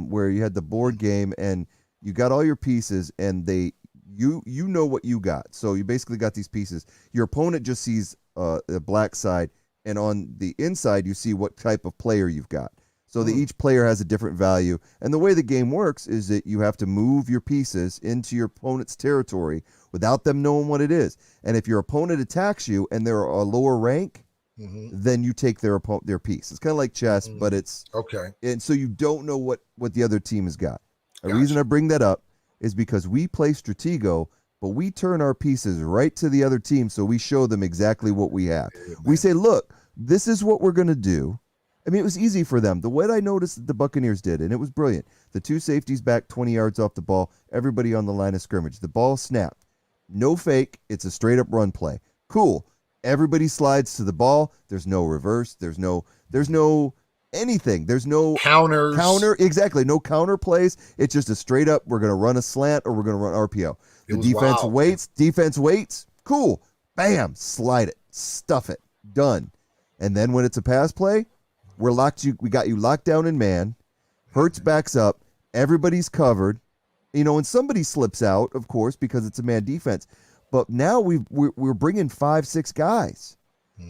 where you had the board game and you got all your pieces and you know what you got. So you basically got these pieces. Your opponent just sees the black side, and on the inside you see what type of player you've got. So that each player has a different value. And the way the game works is that you have to move your pieces into your opponent's territory without them knowing what it is. And if your opponent attacks you and they're a lower rank, then you take their piece. It's kind of like chess, but it's okay. And so you don't know what the other team has got. The reason I bring that up is because we play Stratego, but we turn our pieces right to the other team, so we show them exactly what we have. Yeah, we say, look, this is what we're going to do. I mean, it was easy for them. The way I noticed that the Buccaneers did, and it was brilliant. The 2 safeties back 20 yards off the ball, everybody on the line of scrimmage. The ball snapped. No fake. It's a straight-up run play. Cool. Everybody slides to the ball. There's no reverse. There's no anything. There's no counter. Exactly. No counter plays. It's just a straight up, we're going to run a slant or we're going to run RPO. The defense waits. Cool. Bam. Slide it. Stuff it. Done. And then when it's a pass play, we got you locked down in man. Hurts backs up. Everybody's covered. And somebody slips out, of course, because it's a man defense. But now we're bringing 5-6 guys.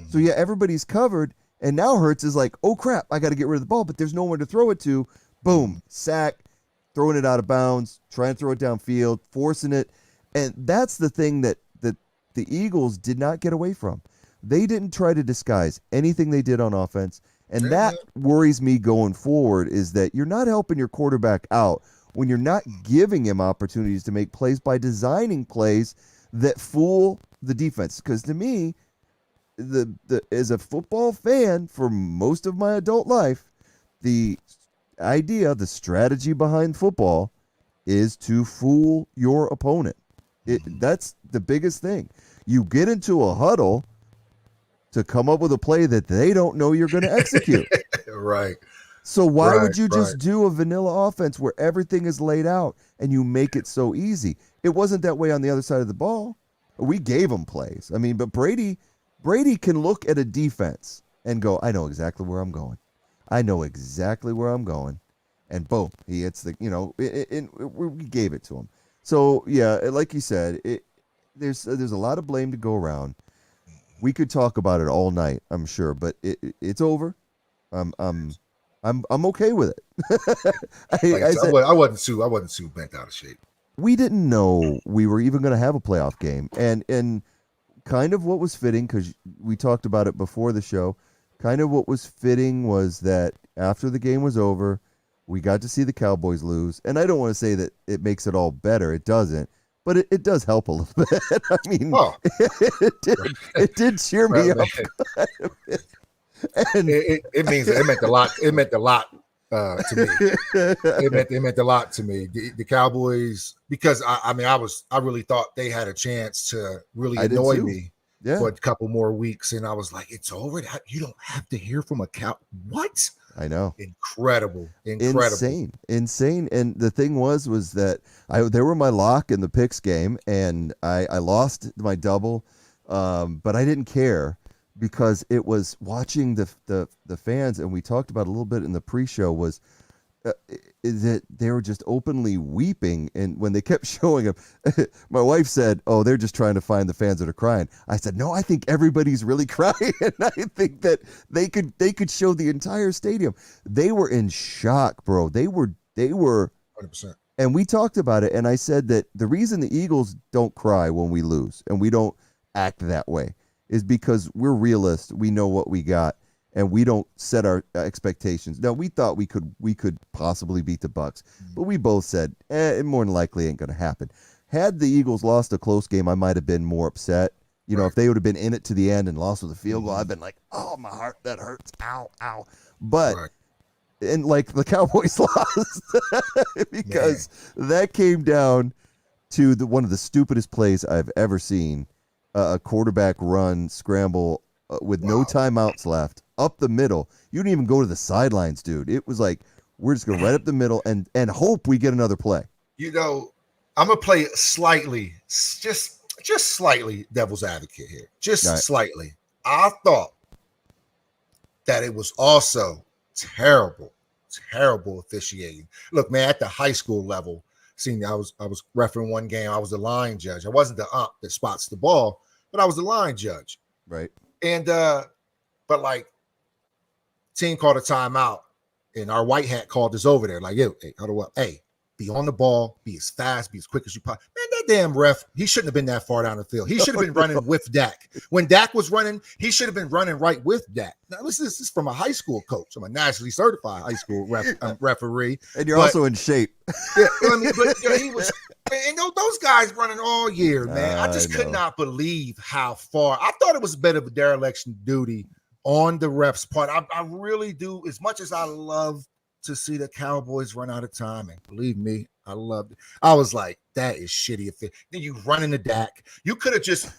So yeah, everybody's covered. And now Hurts is like, oh crap, I got to get rid of the ball, but there's nowhere to throw it to. Boom, sack, throwing it out of bounds, trying to throw it downfield, forcing it. And that's the thing that the Eagles did not get away from. They didn't try to disguise anything they did on offense. And that worries me going forward, is that you're not helping your quarterback out when you're not giving him opportunities to make plays by designing plays that fool the defense. Because to me, as a football fan for most of my adult life, the strategy behind football is to fool your opponent. That's the biggest thing. You get into a huddle to come up with a play that they don't know you're going to execute. Right. So why would you just do a vanilla offense where everything is laid out and you make it so easy? It wasn't that way on the other side of the ball. We gave them plays. I mean, but Brady can look at a defense and go, I know exactly where I'm going. And boom, he hits we gave it to him. So yeah, like you said, there's a lot of blame to go around. We could talk about it all night, I'm sure, but it's over. I'm okay with it. I wasn't too bent out of shape. We didn't know we were even going to have a playoff game, and kind of what was fitting, because we talked about it before the show. Kind of what was fitting was that after the game was over, we got to see the Cowboys lose, and I don't want to say that it makes it all better. It doesn't. But it does help a little bit. I mean, it did cheer me up. And it meant a lot. It meant a lot to me. It meant a lot to me. The Cowboys, because I really thought they had a chance to really annoy me for a couple more weeks, and I was like, it's over. You don't have to hear from a cow. What? I know. Incredible. Insane. And the thing was that they were my lock in the picks game, and I lost my double, but I didn't care, because it was watching the fans, and we talked about a little bit in the pre-show, was that they were just openly weeping. And when they kept showing them, my wife said, oh, they're just trying to find the fans that are crying. I said, no, I think everybody's really crying. And I think that they could show the entire stadium. They were in shock, bro. They were 100%. And we talked about it, and I said that the reason the Eagles don't cry when we lose and we don't act that way is because we're realists. We know what we got, and we don't set our expectations. Now, we thought we could possibly beat the Bucs, but we both said, it more than likely ain't going to happen. Had the Eagles lost a close game, I might have been more upset. If they would have been in it to the end and lost with a field goal, I've been like, oh, my heart, that hurts. Ow, ow. But, and like the Cowboys lost because that came down to one of the stupidest plays I've ever seen, a quarterback run, scramble with no timeouts left. Up the middle. You didn't even go to the sidelines, dude. It was like, we're just going right up the middle and hope we get another play. I'm going to play slightly, just slightly devil's advocate here. Just slightly. I thought that it was also terrible officiating. Look, man, at the high school level, I was refereeing one game. I was the line judge. I wasn't the ump that spots the ball, but I was the line judge. Right. And but like, team called a timeout, and our white hat called us over there. Like, hey, huddle up. Hey, be on the ball, be as fast, be as quick as you possibly. Man, that damn ref, he shouldn't have been that far down the field. He should have been running with Dak. When Dak was running, he should have been running right with Dak. Now, this is from a high school coach. I'm a nationally certified high school referee. And you're also in shape. Yeah, I mean, but he was, and those guys running all year, man. I just could not believe how far. I thought it was a bit of a dereliction of duty on the ref's part. I really do. As much as I love to see the Cowboys run out of time, and believe me, I loved it. I was like, that is shitty. Then you run into Dak. You could have just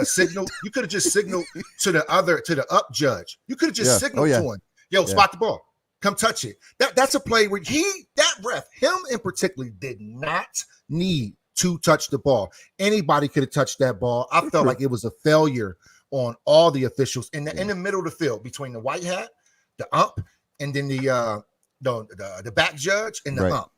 signaled. You could have just signaled to the up judge. You could have just signaled to him, yo, spot the ball, come touch it. That's a play where that ref, him in particular, did not need to touch the ball. Anybody could have touched that ball. I felt like it was a failure on all the officials in the middle of the field between the white hat, the ump, and then the back judge and the ump.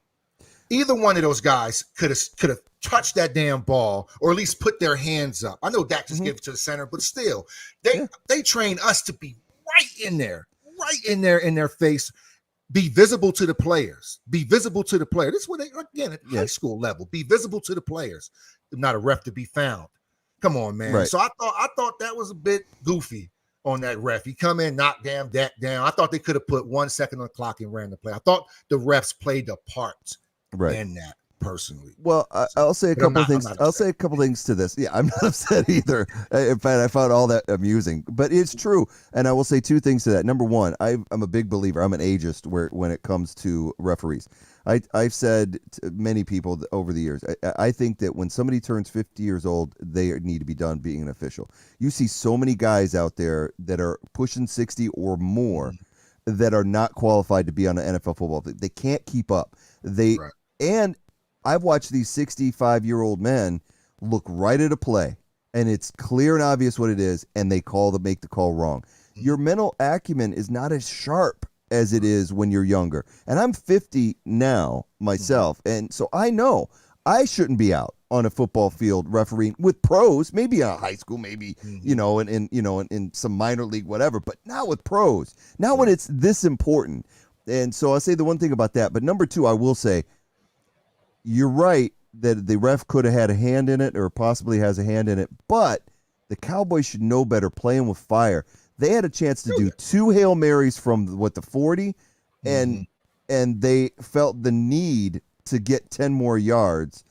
Either one of those guys could have touched that damn ball, or at least put their hands up. I know Dak just gave it to the center, but still, they train us to be right in there in their face, be visible to the players. This is what they, again, at high school level, be visible to the players. Not a ref to be found. Come on, man. Right. So I thought that was a bit goofy on that ref. He come in, knock damn Dak down. I thought they could have put 1 second on the clock and ran the play. I thought the refs played a part in that, personally. Well, I'll say a couple of things. I'll say a couple things to this. Yeah, I'm not upset either. In fact, I found all that amusing, but it's true. And I will say two things to that. Number one, I'm a big believer. I'm an ageist when it comes to referees. I've said to many people over the years, I think that when somebody turns 50 years old, they need to be done being an official. You see so many guys out there that are pushing 60 or more that are not qualified to be on an NFL football team. They can't keep up. And I've watched these 65-year-old men look right at a play, and it's clear and obvious what it is, and they make the call wrong. Your mental acumen is not as sharp as it is when you're younger. And I'm 50 now myself, and so I know I shouldn't be out on a football field refereeing with pros, maybe in high school, maybe in some minor league, whatever, but not with pros. Not when it's this important. And so I'll say the one thing about that. But number two, I will say, you're right that the ref could have had a hand in it, or possibly has a hand in it, but the Cowboys should know better playing with fire. They had a chance to do 2 Hail Marys from the 40, and they felt the need to get 10 more yards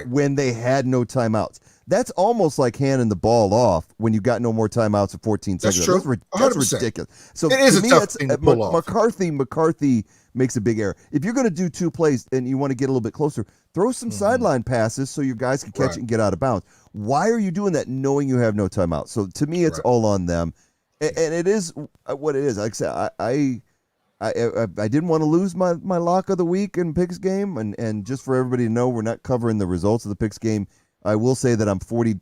when they had no timeouts. That's almost like handing the ball off when you got no more timeouts at 14 seconds. That's true. That's ridiculous. So it is a tough thing to pull off. McCarthy makes a big error. If you're going to do 2 plays and you want to get a little bit closer, throw some sideline passes so your guys can catch it and get out of bounds. Why are you doing that knowing you have no timeout? So to me, it's all on them. And it is what it is. Like I said, I didn't want to lose my lock of the week in Picks game, and just for everybody to know, we're not covering the results of the Picks game. I will say that I'm 40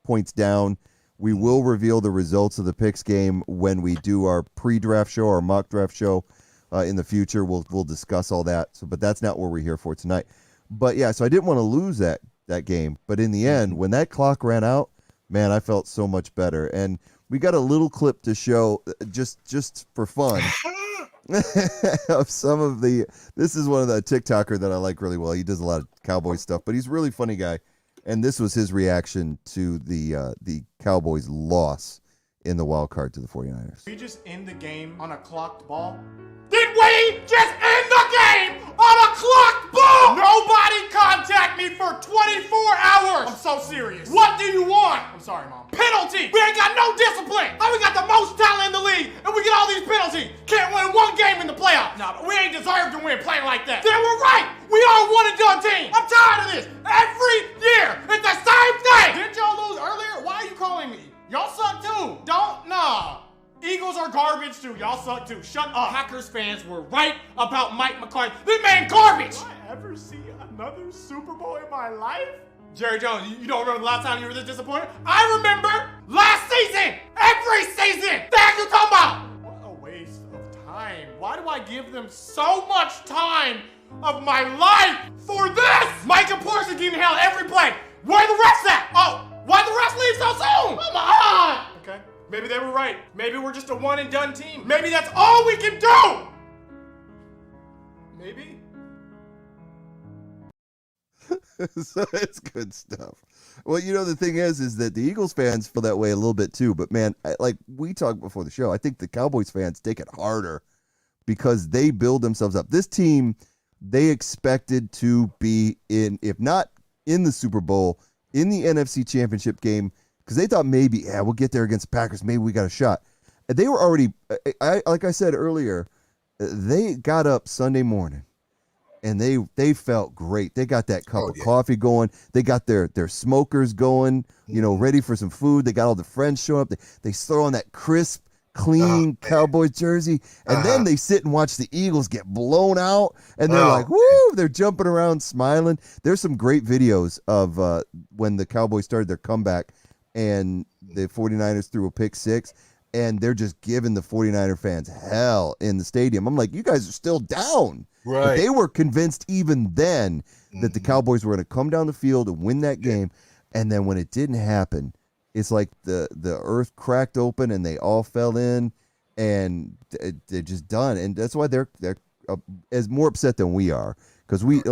points down. We will reveal the results of the Picks game when we do our pre-draft show, our mock draft show in the future. We'll discuss all that. So, but that's not what we're here for tonight. But yeah, so I didn't want to lose that game. But in the end, when that clock ran out, man, I felt so much better. And we got a little clip to show just for fun of some of the. This is one of the TikToker that I like really well. He does a lot of Cowboy stuff, but he's a really funny guy. And this was his reaction to the Cowboys' loss in the wild card to the 49ers. We just end the game on a clocked ball? Did we just end the game on a clocked ball? Nobody contact me for 24 hours. I'm so serious. What do you want? I'm sorry, Mom. Penalty. We ain't got no discipline. Now we got the most talent in the league, and we get all these penalties. Can't win one game in the playoffs. No, but we ain't deserved to win playing like that. Then we're right. We are a one-and-done team. I'm tired of this. Every year, it's the same thing. Didn't y'all lose earlier? Why are you calling me? Y'all suck too. Eagles are garbage too. Y'all suck too. Shut up. Packers fans were right about Mike McCarthy. This man garbage. Will I ever see another Super Bowl in my life? Jerry Jones, you don't remember the last time you were this disappointed? I remember last season. Every season. The heck you talking about? What a waste of time. Why do I I give them so much time of my life for this? Micah Parsons getting held every play. Where the refs at? Oh, why the refs leave so soon? Come on! Okay, maybe they were right. Maybe we're just a one and done team. Maybe that's all we can do! Maybe. So it's good stuff. Well, the thing is that the Eagles fans feel that way a little bit too. But man, like we talked before the show, I think the Cowboys fans take it harder because they build themselves up. This team, they expected to be in, if not in the Super Bowl, in the NFC Championship game, because they thought maybe, we'll get there against the Packers. Maybe we got a shot. And they were already, like I said earlier, they got up Sunday morning. And they felt great. They got that cup of coffee going. They got their smokers going, ready for some food. They got all the friends showing up. They throw on that crisp, clean Cowboys jersey. And then they sit and watch the Eagles get blown out. And they're like, woo, they're jumping around, smiling. There's some great videos of when the Cowboys started their comeback and the 49ers threw a pick six. And they're just giving the 49er fans hell in the stadium. I'm like, you guys are still down. Right. But they were convinced even then that the Cowboys were going to come down the field and win that game. And then when it didn't happen, it's like the earth cracked open and they all fell in and they're just done. And that's why they're as more upset than we are. Because we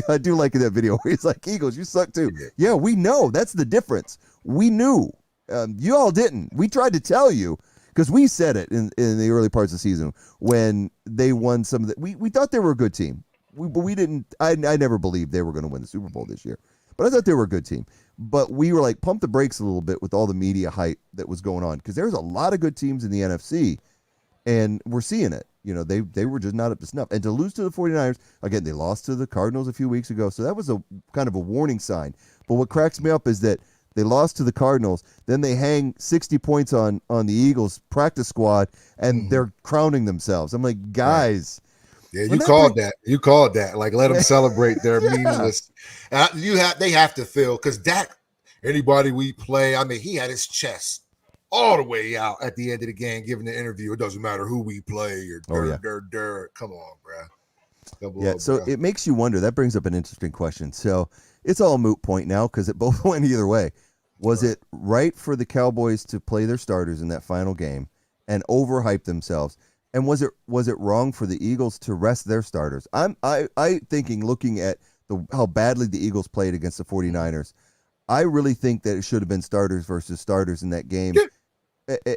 I do like in that video where he's like, Eagles, you suck too. Yeah, we know. That's the difference. We knew. You all didn't. We tried to tell you. Because we said it in the early parts of the season when they won some of the. We thought they were a good team, but we didn't. I never believed they were going to win the Super Bowl this year, but I thought they were a good team. But we were like, pump the brakes a little bit with all the media hype that was going on because there's a lot of good teams in the NFC, and we're seeing it. They were just not up to snuff. And to lose to the 49ers again, they lost to the Cardinals a few weeks ago, so that was a kind of a warning sign. But what cracks me up is that. They lost to the Cardinals. Then they hang 60 points on the Eagles practice squad, and they're crowning themselves. I'm like, guys. Yeah, you called that. You called that. Like, let them celebrate their meaningless. They have to feel because Dak. Anybody we play, I mean, he had his chest all the way out at the end of the game, giving the interview. It doesn't matter who we play or Come on, bro. So it makes you wonder. That brings up an interesting question. So it's all a moot point now because it both went either way. Was it right for the Cowboys to play their starters in that final game and overhype themselves? And was it wrong for the Eagles to rest their starters? I thinking looking at how badly the Eagles played against the 49ers, I really think that it should have been starters versus starters in that game.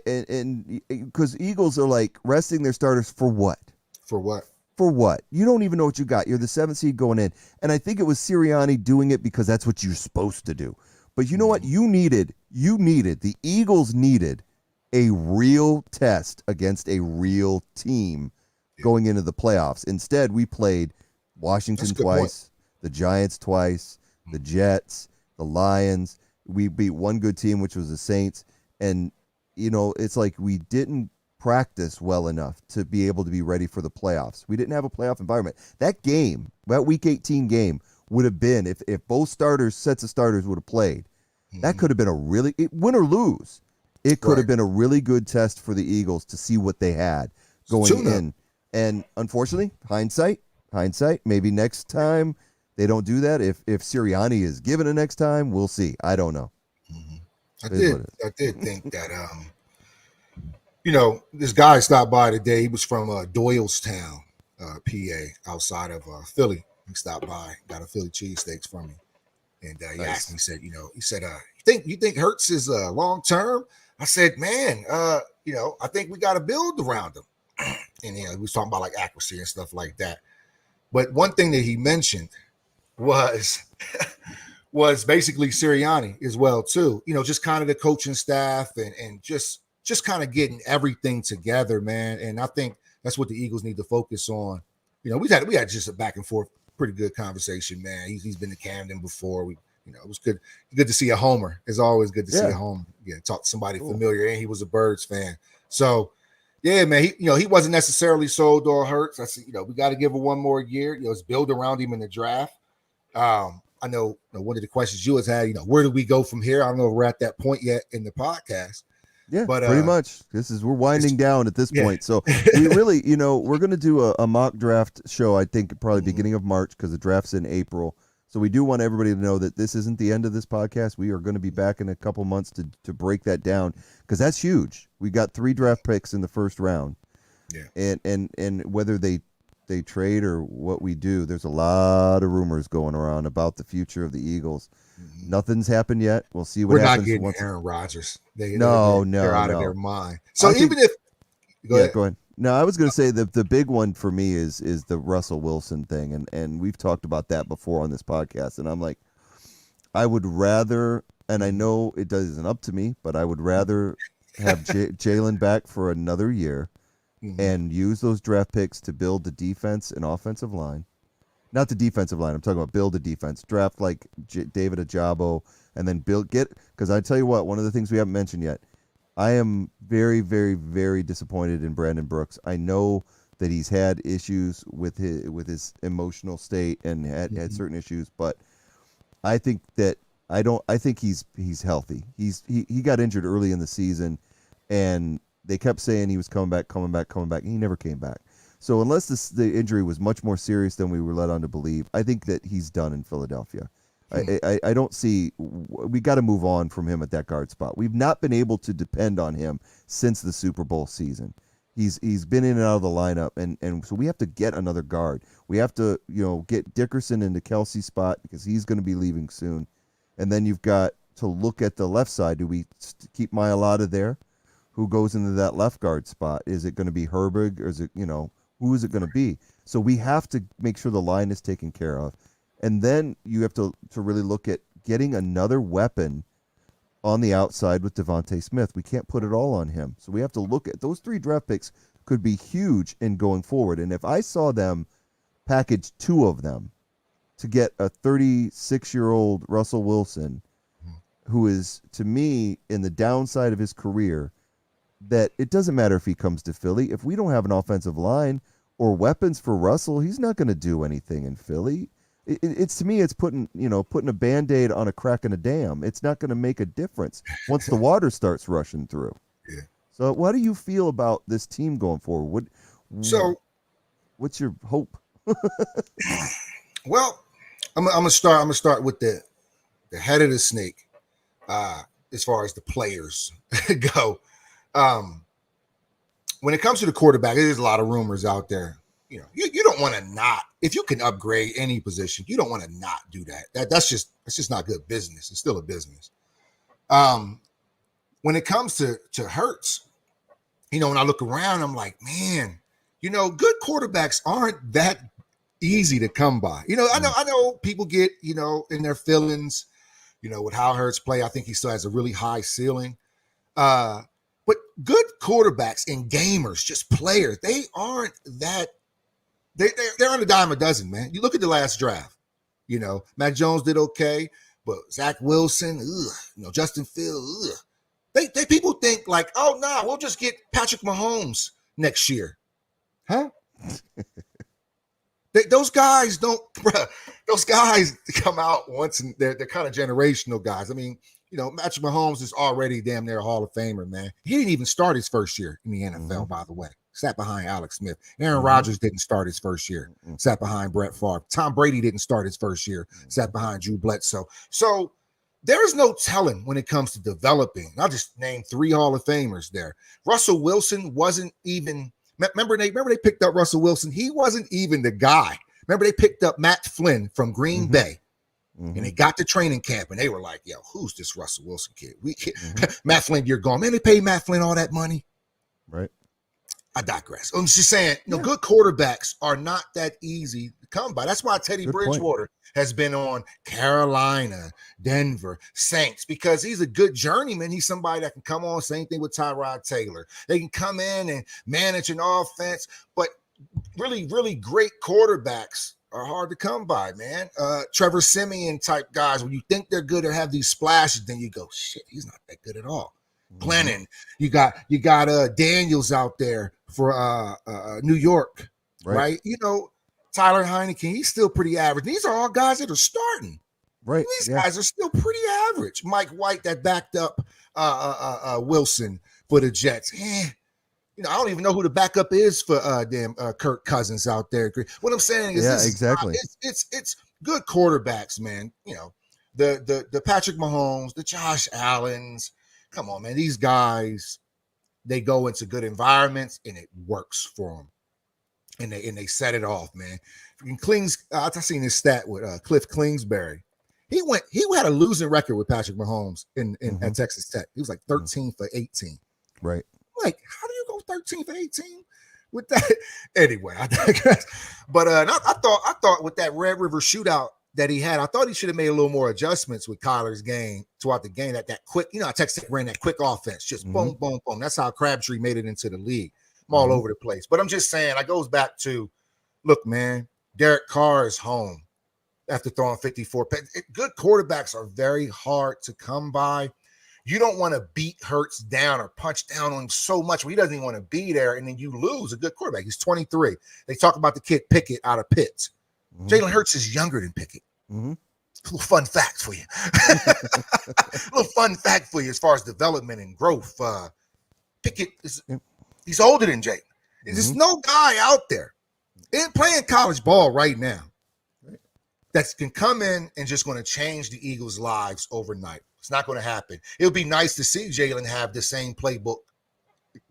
And because Eagles are like resting their starters for what? For what? For what? You don't even know what you got. You're the 7th seed going in. And I think it was Sirianni doing it because that's what you're supposed to do. But you know what? The Eagles needed a real test against a real team going into the playoffs. Instead, we played Washington twice, the Giants twice, the Jets, the Lions. We beat one good team, which was the Saints. And, it's like we didn't practice well enough to be able to be ready for the playoffs. We didn't have a playoff environment. That week 18 game would have been, if both sets of starters would have played, that could have been win or lose. It could have been a really good test for the Eagles to see what they had going in. And unfortunately, hindsight, maybe next time they don't do that. If Sirianni is given a next time, we'll see. I don't know. I did think that, this guy stopped by today. He was from Doylestown, PA, outside of Philly. He stopped by, got a Philly cheesesteaks from me. And he asked me, he said, you think Hurts is long term? I said, man, I think we got to build around him. And he was talking about like accuracy and stuff like that. But one thing that he mentioned was basically Sirianni as well too. Just kind of the coaching staff and just kind of getting everything together, man. And I think that's what the Eagles need to focus on. We had just a back and forth, pretty good conversation, man. He's been to Camden before. It was good to see a homer. It's always good to see a homer. Talk to somebody familiar, and he was a Birds fan. So, yeah, man, he wasn't necessarily sold on Hurts. I said, we got to give him one more year. Let's build around him in the draft. I know one of the questions you had, where do we go from here? I don't know if we're at that point yet in the podcast. Yeah, but pretty much. We're winding down at this point. So we really, we're going to do a mock draft show, I think probably beginning of March, because the draft's in April. So we do want everybody to know that this isn't the end of this podcast. We are going to be back in a couple months to break that down, because that's huge. We got 3 draft picks in the first round. Yeah. And whether they trade or what we do, there's a lot of rumors going around about the future of the Eagles. Mm-hmm. Nothing's happened yet. We'll see what happens. We're not getting Aaron Rodgers. They're out of their mind. So go ahead. No, I was going to say the big one for me is the Russell Wilson thing, and we've talked about that before on this podcast, and I'm like, I would rather, and I know it isn't up to me, but I would rather have Jalen back for another year and use those draft picks to build the defense and offensive line. Not the defensive line. I'm talking about build a defense. Draft like David Ajabo, and then because I tell you what, one of the things we haven't mentioned yet, I am very, very, very disappointed in Brandon Brooks. I know that he's had issues with his emotional state and had certain issues, but I think he's healthy. He got injured early in the season, and they kept saying he was coming back. And he never came back. So unless the injury was much more serious than we were led on to believe, I think that he's done in Philadelphia. I don't see. We got to move on from him at that guard spot. We've not been able to depend on him since the Super Bowl season. He's been in and out of the lineup, and so we have to get another guard. We have to get Dickerson into Kelsey's spot, because he's going to be leaving soon, and then you've got to look at the left side. Do we keep Mailata there? Who goes into that left guard spot? Is it going to be Herberg, or is it who is it going to be? So we have to make sure the line is taken care of. And then you have to really look at getting another weapon on the outside with Devontae Smith. We can't put it all on him. So we have to look at those 3 draft picks could be huge in going forward. And if I saw them package 2 of them to get a 36-year-old Russell Wilson, who is, to me, in the downside of his career, that it doesn't matter if he comes to Philly. If we don't have an offensive line or weapons for Russell, he's not going to do anything in Philly. It's to me, it's putting a Band-Aid on a crack in a dam. It's not going to make a difference once the water starts rushing through. Yeah. So, what do you feel about this team going forward? What's your hope? Well, I'm gonna start with the head of the snake, as far as the players go. When it comes to the quarterback, there's a lot of rumors out there. You don't want to not, if you can upgrade any position, you don't want to not do that. That's just not good business. It's still a business. When it comes to Hurts, when I look around, I'm like, man, good quarterbacks aren't that easy to come by. I know people get, in their feelings, with how Hurts play. I think he still has a really high ceiling. But good quarterbacks and gamers, just players, they aren't that. They're on a dime a dozen, man. You look at the last draft. Mac Jones did okay, but Zach Wilson, Justin Fields, they people think like, oh no, we'll just get Patrick Mahomes next year, huh? Those guys don't. Those guys come out once, and they're kind of generational guys. I mean, Patrick Mahomes is already damn near a Hall of Famer, man. He didn't even start his first year in the NFL, by the way. Sat behind Alex Smith. Aaron Rodgers didn't start his first year. Sat behind Brett Favre. Tom Brady didn't start his first year. Sat behind Drew Bledsoe. So there's no telling when it comes to developing. I'll just name 3 Hall of Famers there. Russell Wilson wasn't even. Remember they picked up Russell Wilson. He wasn't even the guy. Remember they picked up Matt Flynn from Green Bay. And they got to training camp, and they were like, yo, who's this Russell Wilson kid? Matt Flynn, you're gone. Man, they paid Matt Flynn all that money. Right. I digress. I'm just saying, good quarterbacks are not that easy to come by. That's why Teddy Bridgewater has been on Carolina, Denver, Saints, because he's a good journeyman. He's somebody that can come on. Same thing with Tyrod Taylor. They can come in and manage an offense, but really, really great quarterbacks are hard to come by, man. Trevor Siemian type guys, when you think they're good or have these splashes, then you go, shit, he's not that good at all. Glennon, you got Daniels out there for New York, right? Tyler Heineken, he's still pretty average. These are all guys that are starting. Right. These guys are still pretty average. Mike White that backed up Wilson for the Jets. I don't even know who the backup is for Kirk Cousins out there. What I'm saying is, exactly. It's good quarterbacks, man. The Patrick Mahomes, the Josh Allens. Come on, man. These guys, they go into good environments and it works for them, and they set it off, man. I seen this stat with Cliff Kingsbury. He had a losing record with Patrick Mahomes at Texas Tech. He was like 13 for 18. Right. Like, how do you go 13 for 18 with that? Anyway, I digress. But I thought with that Red River shootout that he had, I thought he should have made a little more adjustments with Kyler's game throughout the game. That quick, Texas Tech ran that quick offense, just boom, boom, boom. That's how Crabtree made it into the league. I'm all over the place. But I'm just saying, it goes back to, look, man, Derek Carr is home after throwing 54. Good quarterbacks are very hard to come by. You don't want to beat Hurts down or punch down on him so much when he doesn't even want to be there, and then you lose a good quarterback. He's 23. They talk about the kid Pickett out of Pitt. Jalen Hurts is younger than Pickett. A little fun fact for you. A little fun fact for you as far as development and growth. Pickett he's older than Jalen. There's no guy out there playing college ball right now that can come in and just going to change the Eagles' lives overnight. It's not going to happen. It would be nice to see Jalen have the same playbook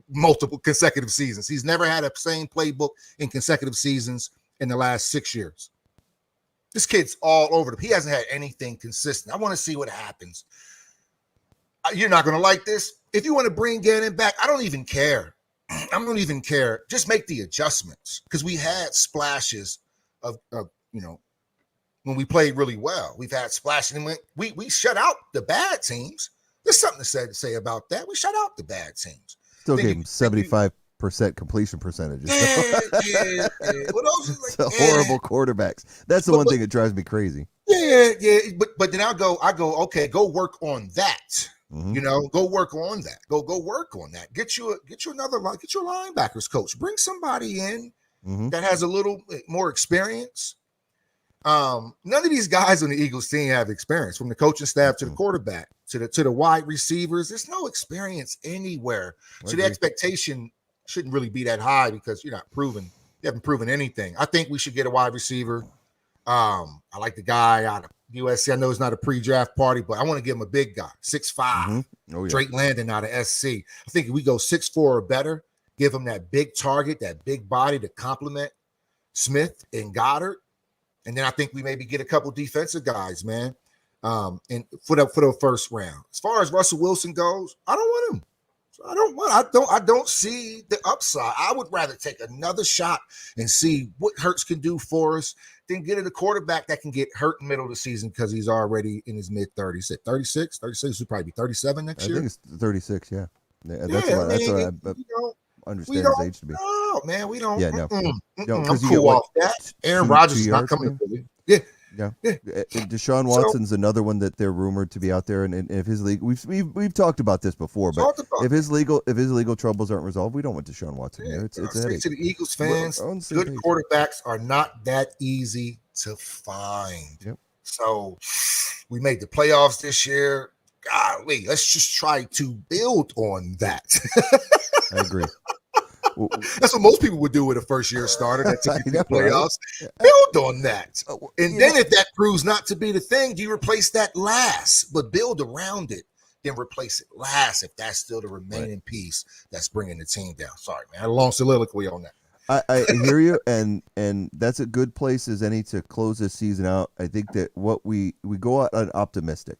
multiple consecutive seasons. He's never had a same playbook in consecutive seasons in the last 6 years. This kid's all over. He hasn't had anything consistent. I want to see what happens. You're not going to like this. If you want to bring Gannon back, I don't even care. I don't even care. Just make the adjustments, because we had splashes of when we played really well. We've had splashes, and we shut out the bad teams. There's something to say about that. We shut out the bad teams. Still gave him 75% completion percentages. Yeah. Well, those are horrible quarterbacks. That's the one thing that drives me crazy. Yeah. But then I go, okay, go work on that. Go work on that. Go work on that. Get you another linebackers coach. Bring somebody in that has a little more experience. None of these guys on the Eagles team have experience, from the coaching staff to the quarterback to the wide receivers. There's no experience anywhere. So the expectation shouldn't really be that high, because you haven't proven anything. I think we should get a wide receiver. I like the guy out of USC. I know it's not a pre-draft party, but I want to give him a big guy, 6'5". Drake Landon out of SC. I think if we go 6'4" or better, give him that big target, that big body to complement Smith and Goddard. And then I think we maybe get a couple defensive guys, man, and for the first round. As far as Russell Wilson goes, I don't want him. I don't see the upside. I would rather take another shot and see what Hurts can do for us than get a quarterback that can get hurt in the middle of the season because he's already in his mid-30s. At 36 would probably be 37 next year. I think it's 36, yeah. That's what I understand his age to be. No, man, we don't. Yeah, no. I'm cool off that. Aaron Rodgers is not coming to Philly. Yeah. And Deshaun Watson's another one that they're rumored to be out there, and if his league, we've talked about this before, but if his legal troubles aren't resolved, we don't want Deshaun Watson here. It's a headache. To the Eagles fans, good quarterbacks are not that easy to find. Yep. So we made the playoffs this year. Golly, let's just try to build on that. I agree. That's what most people would do with a first-year starter that took you to the playoffs. Right? Build on that. And then if that proves not to be the thing, do you replace that last? But build around it, then replace it last if that's still the remaining piece that's bringing the team down. Sorry, man. I had a long soliloquy on that. I hear you, and that's a good place as any to close this season out. I think that what we go out optimistic.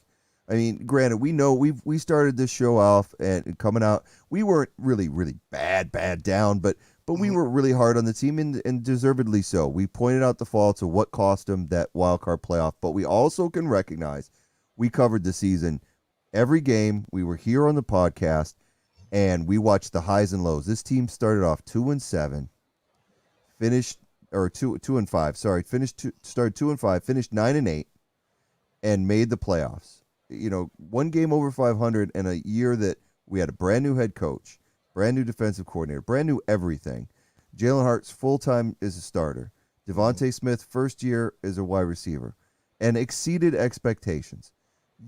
I mean, granted, we know we started this show off and coming out. We weren't really, really bad down, but we were really hard on the team, and deservedly so. We pointed out the faults of what cost them that wild card playoff, but we also can recognize we covered the season every game. We were here on the podcast, and we watched the highs and lows. This team started off 2-7, finished or 2-5. Sorry, started 2-5, finished 9-8, and made the playoffs. One game over 500 in a year that we had a brand new head coach, brand new defensive coordinator, brand new everything. Jalen Hurts full-time as a starter. Devontae Smith first year as a wide receiver, and exceeded expectations.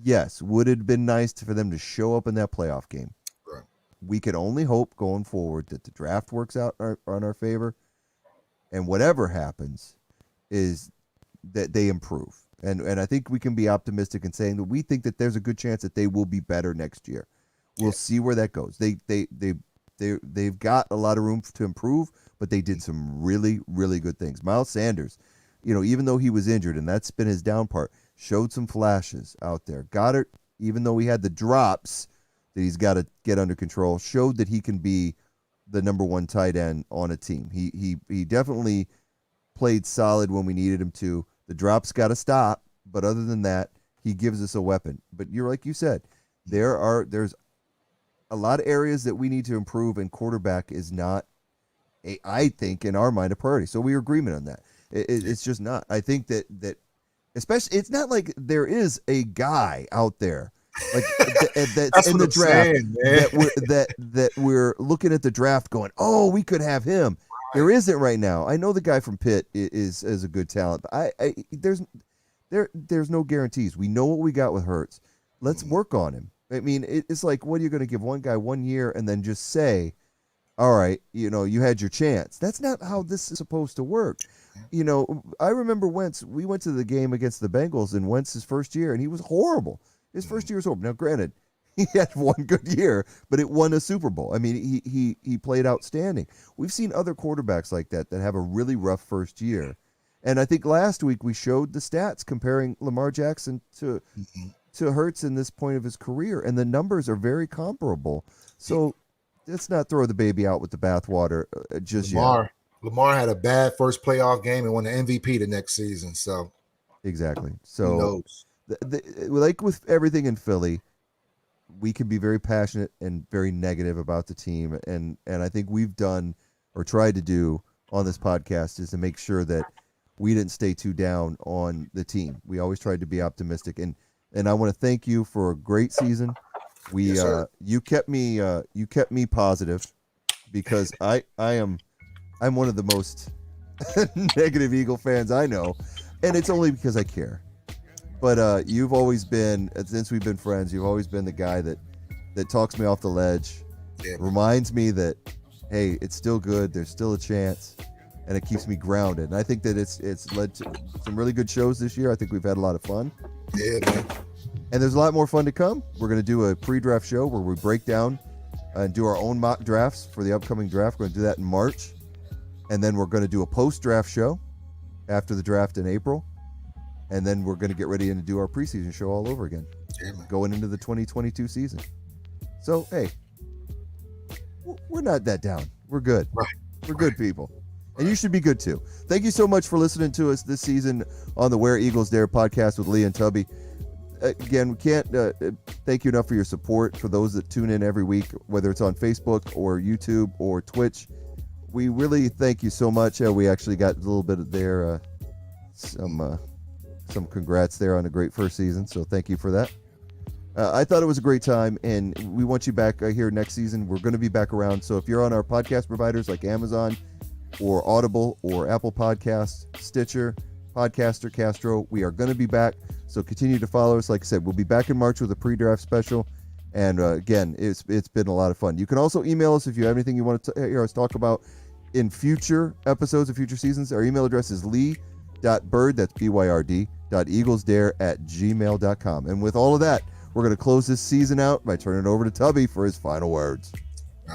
Yes, would it have been nice for them to show up in that playoff game? Right. we can only hope going forward that the draft works out on our favor, and whatever happens is that they improve. And I think we can be optimistic in saying that we think that there's a good chance that they will be better next year. We'll see where that goes. They've got a lot of room to improve, but they did some really, really good things. Miles Sanders, even though he was injured, and that's been his down part, showed some flashes out there. Goddard, even though he had the drops that he's got to get under control, showed that he can be the number one tight end on a team. He definitely played solid when we needed him to. The drops got to stop, but other than that, he gives us a weapon. But like you said, there's a lot of areas that we need to improve, and quarterback is not, I think, in our mind, a priority. So we're agreement on that. It's just not. I think that especially, it's not like there is a guy out there like that's in the draft that we're looking at the draft going, oh, we could have him. Right. There isn't right now. I know the guy from Pitt is a good talent, but there's no guarantees. We know what we got with Hurts. Let's work on him. I mean, it's like, what are you going to give one guy 1 year and then just say, all right, you had your chance? That's not how this is supposed to work. I remember Wentz, we went to the game against the Bengals in Wentz's first year, and he was horrible. His first year was horrible. Now, granted, he had one good year, but it won a Super Bowl. I mean, he played outstanding. We've seen other quarterbacks like that have a really rough first year. And I think last week we showed the stats comparing Lamar Jackson to Hurts in this point of his career, and the numbers are very comparable. So let's not throw the baby out with the bathwater just yet. Lamar had a bad first playoff game and won the MVP the next season. So exactly. So who knows? Like with everything in Philly, we can be very passionate and very negative about the team, and I think we've done or tried to do on this podcast is to make sure that we didn't stay too down on the team. We always tried to be optimistic, and I want to thank you for a great season. You kept me positive, because I'm one of the most negative Eagle fans I know, and it's only because I care. But you've always been, since we've been friends, you've always been the guy that talks me off the ledge, reminds me that, hey, it's still good, there's still a chance, and it keeps me grounded. And I think that it's led to some really good shows this year. I think we've had a lot of fun. Yeah, man. And there's a lot more fun to come. We're going to do a pre-draft show where we break down and do our own mock drafts for the upcoming draft. We're going to do that in March. And then we're going to do a post-draft show after the draft in April. And then we're going to get ready to do our preseason show all over again, going into the 2022 season. So, hey, we're not that down. We're good. Right. We're good people. And you should be good, too. Thank you so much for listening to us this season on the Where Eagles Dare podcast with Lee and Tubby. Again, we can't thank you enough for your support, for those that tune in every week, whether it's on Facebook or YouTube or Twitch. We really thank you so much. We actually got a little bit of there, some congrats there on a great first season, so thank you for that. I thought it was a great time, and we want you back here next season. We're going to be back around, so if you're on our podcast providers like Amazon or Audible or Apple Podcasts, Stitcher, Podcaster, Castro, we are going to be back, so continue to follow us. Like I said, we'll be back in March with a pre-draft special, and again, it's been a lot of fun. You can also email us if you have anything you want to hear us talk about in future episodes of future seasons. Our email address is lee.bird, that's BYRD, .eaglesdare@gmail.com. And with all of that, we're going to close this season out by turning it over to Tubby for his final words.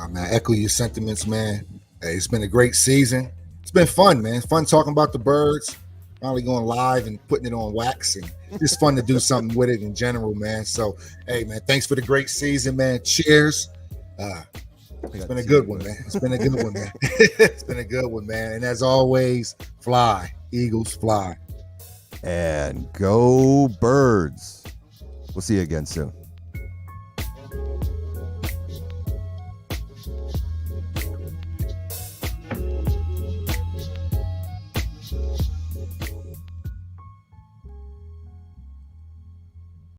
Man, echo your sentiments, man. Hey, it's been a great season. It's been fun, man. It's fun talking about the Birds, finally going live and putting it on wax, and just fun to do something with it in general, man. So, hey, man, thanks for the great season, man. Cheers. It's been a good one, man. It's been a good one, man. It's been a good one, man. And as always, fly, Eagles, fly. And go Birds. We'll see you again soon.